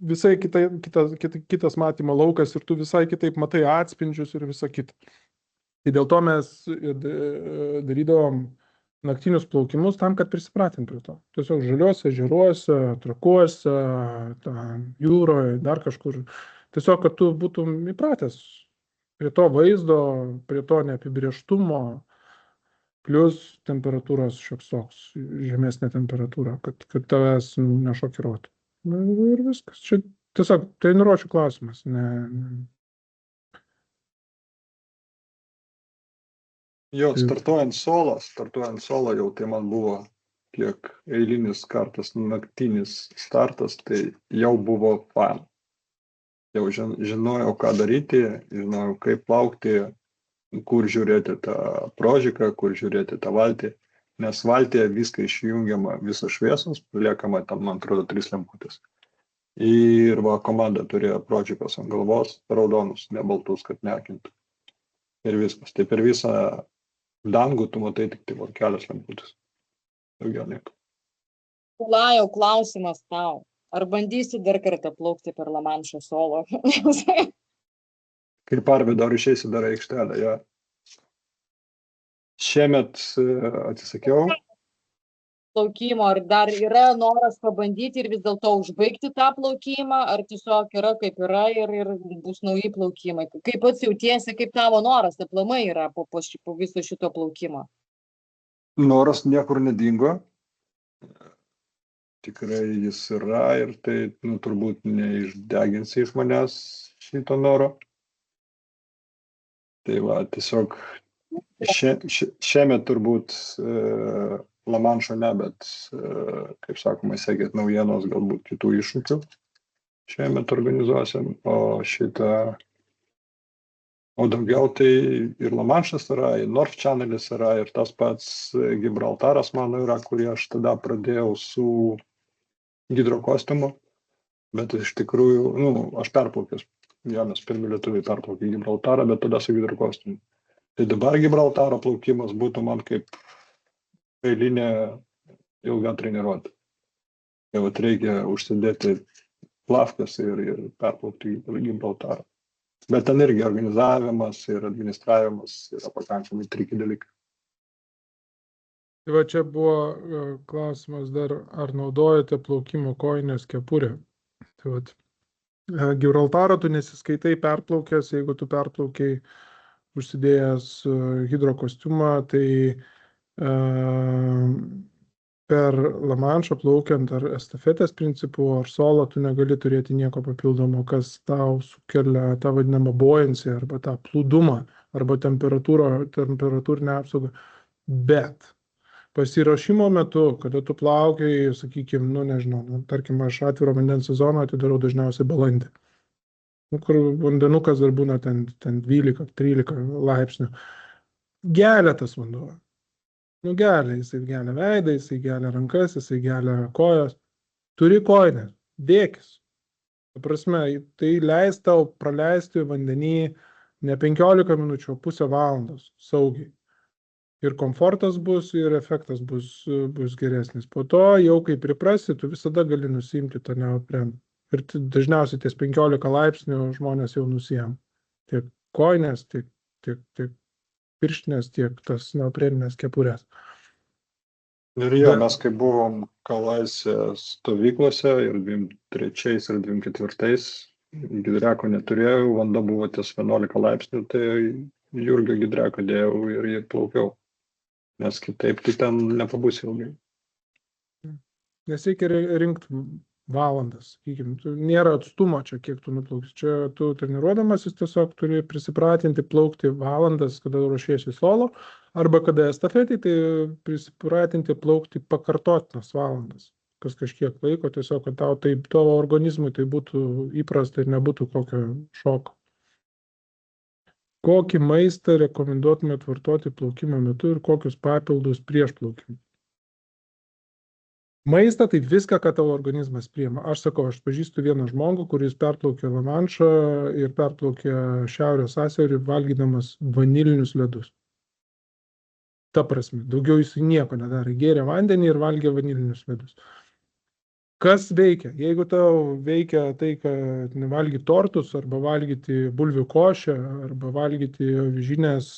Visai kitas matymo laukas ir tu visai kitaip matai atspindžius ir visą kitą. Tai dėl to mes darydavom naktinius plaukimus tam, kad prisipratinti prie to. Tiesiog žaliuose ežeruose, trakuose, jūroje, dar kažkur. Tiesiog, kad tu būtum įpratęs prie to vaizdo, prie to neapibrėžtumo, plus temperatūros šioks toks, žemesnė temperatūra, kad tavęs nešokiruotų. Ir viskas. Čia tiesiog treniruočių klausimas. Jo, startuojant solo jau tai man buvo kiek eilinis kartas, naktinis startas, tai jau buvo fan. Jau žinojau, ką daryti, žinojau, kaip plaukti, kur žiūrėti tą prožiką, kur žiūrėti tą valtį, nes valtyje viską išjungiama, visos šviesos, liekama tam, man atrodo, 3 lemputės. Ir komanda turėjo prožikas ant galvos, raudonus, ne baltus, kad neakintų. Ir viskas. Tai per visą dangų tu matai tik kelias lemputės. Daugiau nieko. Nikolajau, klausimas tau. Ar bandysi dar kartą plaukti per Lamanšo solo? Kaip Arvido, ar išeisi dar aikštelę, ja. Šiemet atsisakiau. Plaukimo, ar dar yra noras pabandyti ir vis dėlto užbaigti tą plaukimą, ar tiesiog yra kaip yra ir bus nauji plaukimai? Kaip pats jautiesi, kaip tavo noras aplamai yra po viso šito plaukimo? Noras niekur nedingo. Tikrai jis yra ir tai turbūt neišdeginsi iš manęs šito noro. Tai tiesiog šiemet turbūt Lamanšo ne, bet, kaip sakoma, sekėt naujienos, galbūt kitų iššūkių šiemet organizuosim, o daugiau tai ir Lamanšas yra, ir North Channelis yra, ir tas pats Gibraltaras mano yra, kurį aš tada pradėjau su hidrokostiumu, bet iš tikrųjų, aš perplaukęs Jo, mes pirmi lietuviai perplaukė Gibraltarą, bet tada su hidrokostiumu. Tai dabar Gibraltaro plaukimas būtų man kaip eilinė ilga treniruotė. Jau reikia užsidėti plavkas ir perplaukti Gibraltarą. Bet ten irgi organizavimas ir administravimas yra pakankamai triki dalykai. Tai va čia buvo klausimas dar, ar naudojate plaukimo kojinės kepurę. Tai vat, Gibraltarą tu nesiskaitai perplaukęs, jeigu tu perplaukiai užsidėjęs hidrokostiumą, tai per Lamanšą plaukiant ar estafetės principų, ar solo, tu negali turėti nieko papildomo, kas tau sukelia tą vadinamą buoyancy arba tą plūdumą, arba temperatūrinę apsaugą. Bet pasiruošimo metu, kada tu plaukiai, sakykime, nežinau, tarkim, aš atviro vandens sezoną atidarau dažniausiai balandį, kur vandenukas dar būna ten 12-13 laipsnių. Gelia tas vanduo. Gelia, jisai gelia veidą, jisai gelia rankas, jisai gelia kojas. Turi kojinės, dėkis. Ta prasme, tai leis tau praleisti vandenį ne 15 minučių, o pusę valandos saugiai. Ir komfortas bus, ir efektas bus geresnis. Po to jau kai priprasi, tu visada gali nusiimti tą neopreną. Ir dažniausiai ties 15 laipsnių žmonės jau nusiėm. Tiek kojinės, tiek pirštinės, tiek tas neopreninės kepurės. Ir jo, mes kai buvom Kalaise stovyklose ir 23 ir 24, gidreko neturėjau, vanduo buvo ties 11 laipsnių, tai Jurgio gidreko dėjau ir jį plaukiau. Nes kitaip tai ten nepabūsi ilgai. Nes reikia rinkti valandas, sakykime, nėra atstumo čia, kiek tu nuplauksi. Čia tu treniruodamasis tiesiog turi prisipratinti plaukti valandas, kada ruošiesi solo, arba kada estafetį, tai prisipratinti plaukti pakartotinas valandas, kas kažkiek laiko, tiesiog, kad tavo organizmui tai būtų įprasta ir nebūtų kokio šoko. Kokį maistą rekomenduotumėt vartoti plaukimo metu ir kokius papildus prieš plaukimą? Maistą tai viską, ką tavo organizmas priima. Aš sakau, aš pažįstu vieną žmogų, kuris perplaukė Lamanšą ir perplaukė Šiaurės Sąsiaurį valgydamas vanilinius ledus. Ta prasme, daugiau jis nieko nedarė. Gėrė vandenį ir valgė vanilinius ledus. Kas veikia? Jeigu tau veikia tai, kad nevalgyti tortus, arba valgyti bulvių košę, arba valgyti avižinės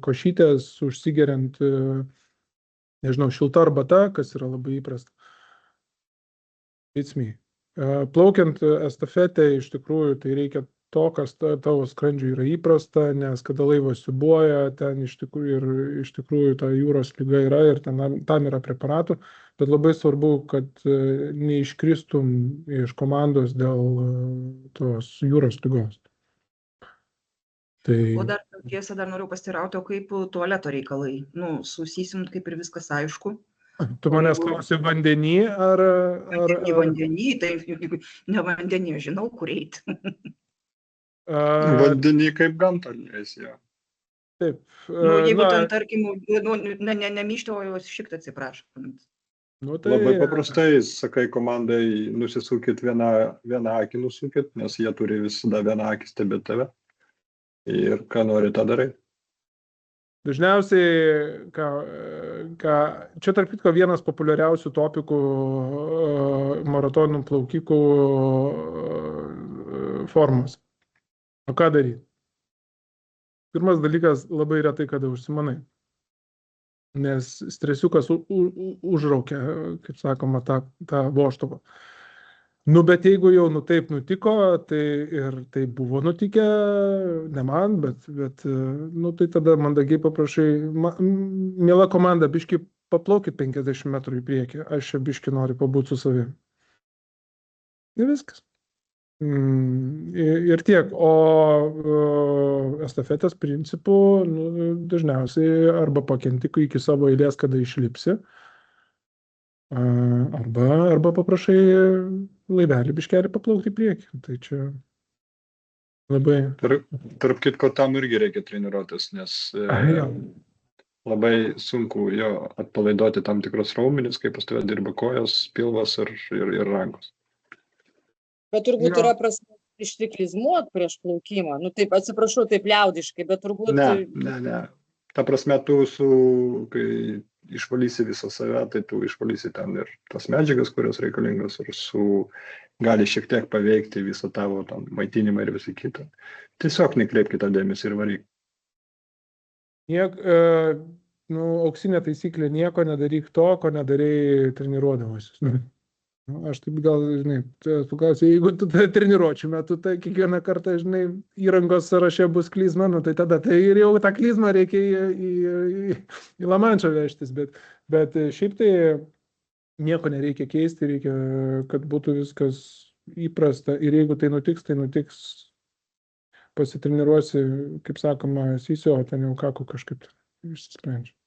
košytės, užsigeriant, nežinau, šilta arbata, kas yra labai įprasta. It's me. Plaukiant estafetę, iš tikrųjų, tai reikia to, kas tavo skrandžiui yra įprasta, nes kada laivas siūbuoja, ten iš tikrųjų ta jūros liga yra ir tam yra preparatų, bet labai svarbu, kad neiškristum iš komandos dėl tos jūros ligos. Tai... O dar tiesa, dar noriu pasiteirauti, o kaip tualeto reikalai? Susisim, kaip ir viskas aišku. Tu manęs klausi vandenį ar... Vandenį, tai ne vandenį, žinau, kur eiti. Vandenį kaip gamtą leis, jo. Taip. Jeigu ten, tarkim, nemyšti, o jau šiek tiek atsiprašant. Labai paprastai, sakai komandai, nusisukit vieną akį nusukit, nes jie turi visada vieną akį stebėti tave. Ir ką nori, tą darai. Dažniausiai, čia tarp kitko vienas populiariausių topikų maratonų plaukikų formos. O ką daryti? Pirmas dalykas, labai retai kada užsimanai. Nes stresiukas užraukia, kaip sakoma, tą vožtuvą. Bet jeigu jau taip nutiko, tai buvo nutikę, ne man, bet tai tada mandagiai paprašai, miela komanda, biški paplaukit 50 metrų į priekį, aš čia biški noriu pabūti su savim. Ir viskas. Ir tiek, o estafetės principų dažniausiai arba pakenti iki savo eilės, kada išlipsi, arba paprašai laivelį biškelį paplaukti į priekį. Tai čia labai... Tarp kitko, tam irgi reikia treniruotis, nes labai sunku jo atpalaiduoti tam tikrus raumenis, kaip pas tave dirba kojos, pilvas ir rankos. Bet turbūt yra prasme išsiklizmuot prieš plaukimą. Nu, taip, atsiprašau, taip liaudiškai, bet turbūt... Ne. Ta prasme, kai išvalysi visą save, tai tu išvalysi ten ir tas medžiagas, kurios reikalingos, ir gali šiek tiek paveikti visą tavo maitinimą ir visą kitą. Tiesiog nekreipkite dėmesį ir varyk. Auksinė taisyklė, nieko nedaryk to, ko nedarėjai treniruodamasis. Aš taip gal, žinai, jeigu tu treniruočių metu, tai kiekvieną kartą, žinai, įrangos sąraše bus klizma, tai tada tai ir jau tą klizmą reikia į Lamanšą vežtis, bet šiaip tai nieko nereikia keisti, reikia, kad būtų viskas įprasta ir jeigu tai nutiks, pasitreniruosi, kaip sakoma, sysio, o ten jau kakų kažkaip išsisprendžia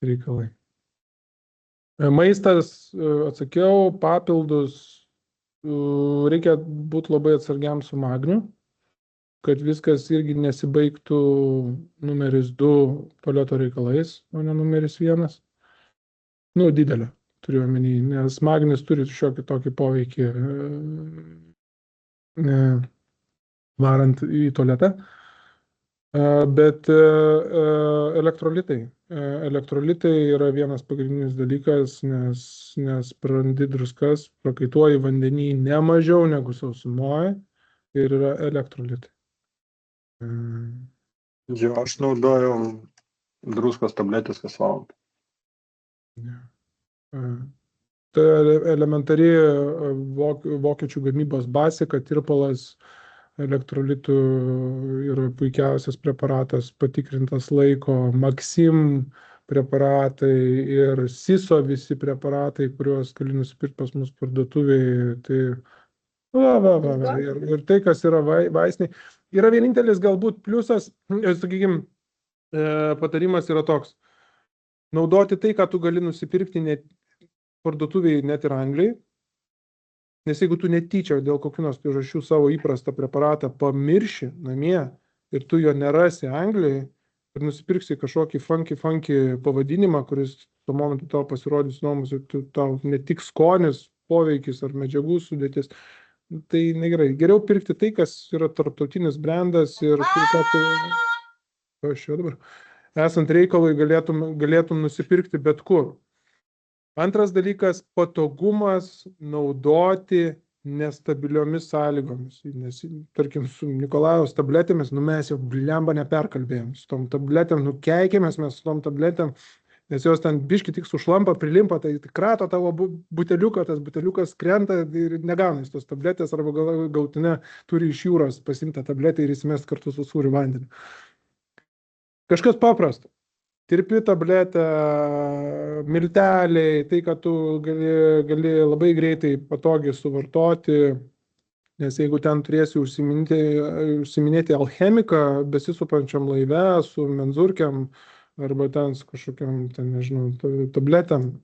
reikalai. Maistas, atsakiau, papildus, reikia būti labai atsargiam su magniu, kad viskas irgi nesibaigtų numeris 2 tualeto reikalais, o ne numeris 1. Didelio, turiu omeny, nes magnis turi šiokį tokį poveikį varant į tualetą. Bet elektrolitai. Elektrolitai yra vienas pagrindinis dalykas, nes prarandi druskas, prakaituoji vandenį ne mažiau negu sausumoje ir yra elektrolitai. Jo, aš naudojau druskos tabletės kas valandą. Tai elementari vokiečių gamybos basika, tirpalas, elektrolitų yra puikiausias preparatas, patikrintas laiko, Maxim preparatai ir Siso visi preparatai, kuriuos gali nusipirkti pas mus parduotuvėje. Tai ir tai, kas yra vaistiniai. Yra vienintelis galbūt pliusas, sakykime, patarimas yra toks. Naudoti tai, ką tu gali nusipirkti parduotuvėje net ir Anglijai. Nes jeigu tu netyčia dėl kokių nors priežasčių savo įprastą preparatą pamirši namie ir tu jo nerasi Anglijai ir nusipirksi kažkokį funky pavadinimą, kuris tuo momentu tau pasirodys įdomus ir tau ne tik skonis, poveikis ar medžiagų sudėtis, tai negerai. Geriau pirkti tai, kas yra tarptautinis brandas ir esant reikalui galėtum nusipirkti bet kur. Antras dalykas - patogumas naudoti nestabiliomis sąlygomis. Nes, tarkim, su Nikolajaus tabletėmis, mes jau blemba neperkalbėjom. Su tom tabletėm, keikėmės mes su tom tabletėm, nes jos ten biški tik sušlampa, prilimpa, tai krato tavo buteliuką, tas buteliukas krenta ir negauna iš tos tabletės, arba galutinė turi iš jūros pasimtą tabletę ir įsimest kartu su sūriu vandeniu. Kažkas paprasto. Tirpi tabletę, milteliai, tai, kad tu gali labai greitai patogiai suvartoti, nes jeigu ten turėsi užsiminėti alchemiką besisupančiam laive su menzurkiam arba ten su kažkokiam, nežinau, tabletėm,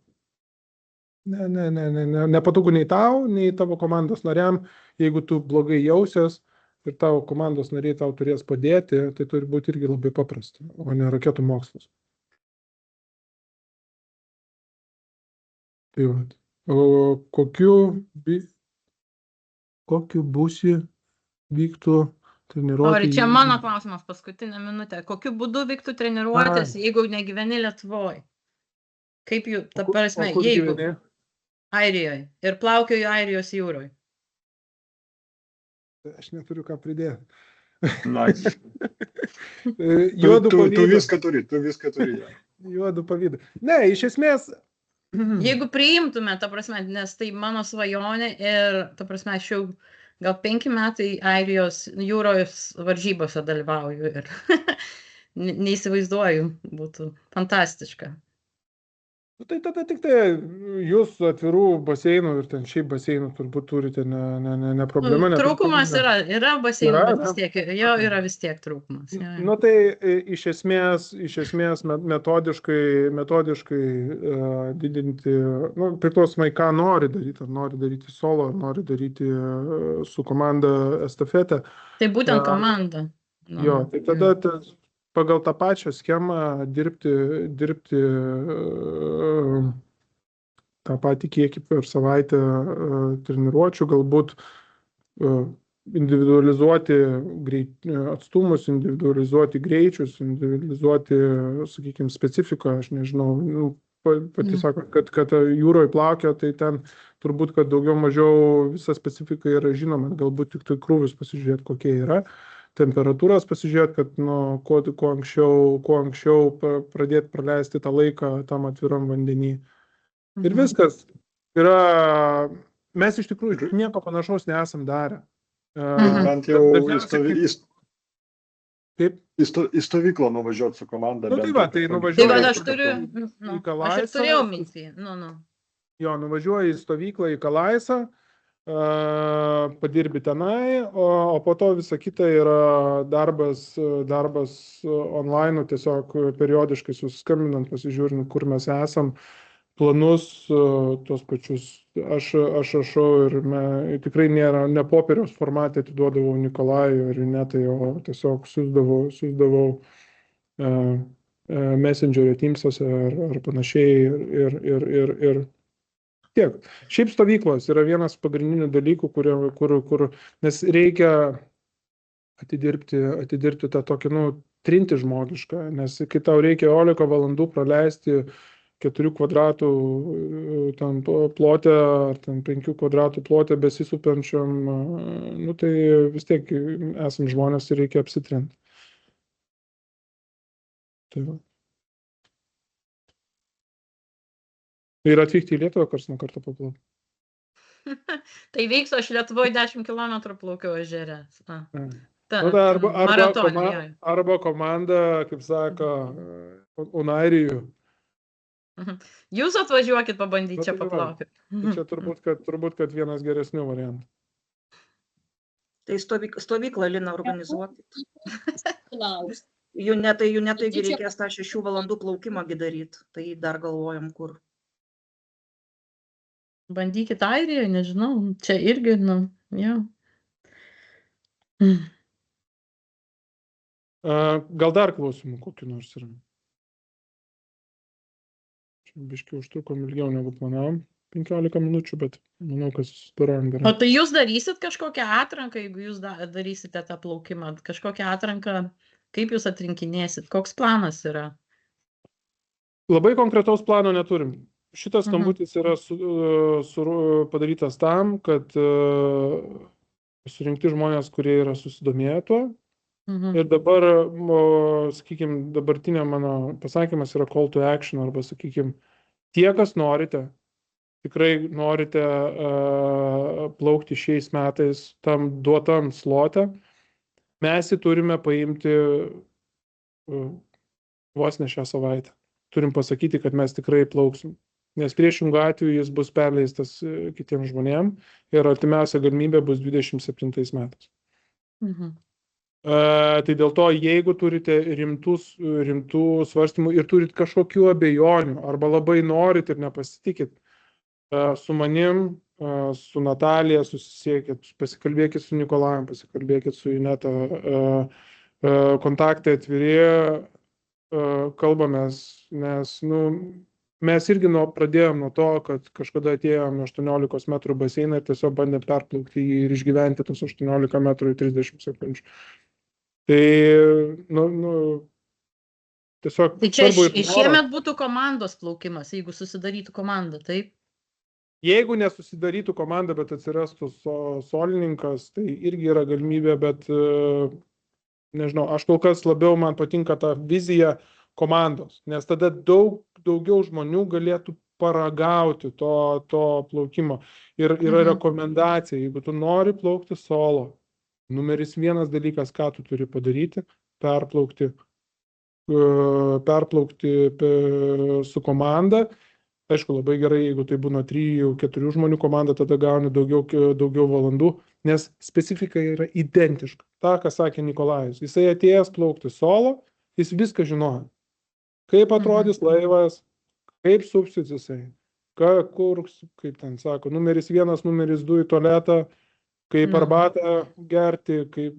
nepatogu nei tau, nei tavo komandos nariam, jeigu tu blogai jausies ir tavo komandos nariai tau turės padėti, tai turi būti irgi labai paprasta, o ne raketų mokslas. Tai va. O kokiu būsi vyktų treniruotė? Čia mano klausimas paskutinę minutę. Kokiu būdu vyktų treniruotės, jeigu negyveni Lietuvoje? Kaip jų, ta prasme, jeigu Airijoje ir plaukioju Airijos jūroje? Aš neturiu ką pridėti. Tu viską turi. Juodų pavydą. Ne, iš esmės... Jeigu priimtume, ta prasme, nes tai mano svajonė ir, ta prasme, aš jau gal 5 metai Airijos jūros varžybose dalyvauju ir neįsivaizduoju, būtų fantastiška. Tai tada tik tai jūs atvirų baseinų ir ten šiaip baseinų turbūt turite ne problema. Trūkumas yra baseinų, bet vis tiek, jo yra vis tiek trūkumas. Tai iš esmės metodiškai didinti, priklausomai ką nori daryti, ar nori daryti solo, ar nori daryti su komanda estafetę. Tai būtent komanda. Jo, tai tada pagal tą pačią schemą dirbti tą patį kiekį per savaitę treniruočių, galbūt individualizuoti atstumus, individualizuoti greičius, individualizuoti, sakykime, specifiką, aš nežinau, pati sako, kad jūroje plaukia, tai ten turbūt, kad daugiau mažiau visa specifika yra žinoma, galbūt tik tai krūvius pasižiūrėti, kokie yra, temperatūras pasižiūrėti, kad kuo anksčiau pradėti praleisti tą laiką tam atviram vandenį. Ir viskas. Mes iš tikrųjų nieko panašaus nesam darę. Bent jau į stovyklą nuvažiuoti su komanda. Tai nuvažiuoju. Tai aš ir turėjau mintį. Jo, nuvažiuoju į stovyklą į Kalaisą, padirbi tenai, o po to visa kita yra darbas online, tiesiog periodiškai susiskambinant, pasižiūrint, kur mes esam, planus tos pačius. Aš rašau ir tikrai ne popieriaus formatė atiduodavau Nikolajui ir Inetai, o tiesiog siųsdavau Messengerio Teamsuose ar panašiai ir tiek. Šiaip stovyklos yra vienas pagrindinių dalykų, kur nes reikia atidirbti tą tokį, trinti žmogišką, nes kai tau reikia 11 valandų praleisti 4 kvadratų plote ar 5 kvadratų plote besisupančiam, tai vis tiek esam žmonės ir reikia apsitrinti. Tai va. Ir atvykti į Lietuvą kars nuo karto paplaukti. Tai vyks, aš Lietuvoje 10 km plaukiau ežere. Arba komanda, kaip sako, Unairijų. Jūs atvažiuokit pabandyti čia paplaukti. Čia turbūt, kad vienas geresnių variantų. Tai stovyklą, Lina, organizuokit. Junetai reikės tą 6 valandų plaukimą daryti. Tai dar galvojam, kur. Bandykit Airijoje, nežinau. Čia irgi, jau. Gal dar klausimų kokių nors yra? Biškiai užtrukom ilgiau negu planavom, 15 minučių, bet manau, kad susidorojom gerai. O tai jūs darysit kažkokią atranką, jeigu jūs darysite tą plaukimą, kažkokią atranką, kaip jūs atrinkinėsit, koks planas yra? Labai konkretaus plano neturim. Šitas skambutis yra padarytas tam, kad surinkti žmonės, kurie yra susidomėję tuo. Ir dabar, sakykime, dabartinė mano pasakymas yra call to action, arba, sakykime, tie, kas norite, tikrai norite plaukti šiais metais tam duotam slote, mes jį turime paimti vos ne šią savaitę. Turim pasakyti, kad mes tikrai plauksim. Nes priešingų atveju jis bus perleistas kitiems žmonėms ir artimiausia galimybė bus 27 metais. Tai dėl to, jeigu turite rimtų svarstymų ir turit kažkokių abejonių, arba labai norit ir nepasitikit, su manim, su Natalija susisiekit, pasikalbėkit su Nikolajum, pasikalbėkit su Ineta, kontaktai atviri, kalbamės, nes mes irgi pradėjom nuo to, kad kažkada atėjom 18 metrų baseiną ir tiesiog bandėm perplaukti jį ir išgyventi tos 18 metrų į 30 sekundžių. Tai, tiesiog... Tai čia šiemet būtų komandos plaukimas, jeigu susidarytų komanda, taip? Jeigu nesusidarytų komanda, bet atsirastų solininkas, tai irgi yra galimybė, bet, nežinau, aš kol kas labiau man patinka ta vizija komandos, nes tada daugiau žmonių galėtų paragauti to plaukimo. Ir yra rekomendacija, jeigu tu nori plaukti solo, numeris 1 dalykas, ką tu turi padaryti, perplaukti su komanda. Aišku, labai gerai, jeigu tai būna 3-4 žmonių komanda, tada gauni daugiau valandų, nes specifika yra identiška. Ta, ką sakė Nikolajus. Jisai atėjęs plaukti solo, jis viską žinojo. Kaip atrodys laivas, kaip supsis jisai, kur, kaip ten sako, numeris 1, numeris 2 į tualetą, kaip arbatą gerti, kaip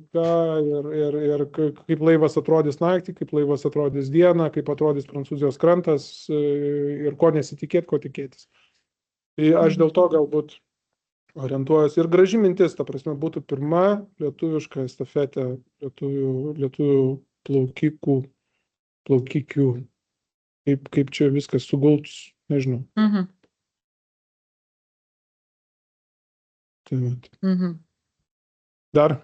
kaip laivas atrodys naktį, kaip laivas atrodys dieną, kaip atrodys Prancūzijos krantas ir ko nesitikėti, ko tikėtis. Tai aš dėl to galbūt orientuojuosi. Ir graži mintis, ta prasme, būtų pirma lietuviška estafetė lietuvių plaukikių. Kaip čia viskas sugults, nežinau. Tai vat. Dar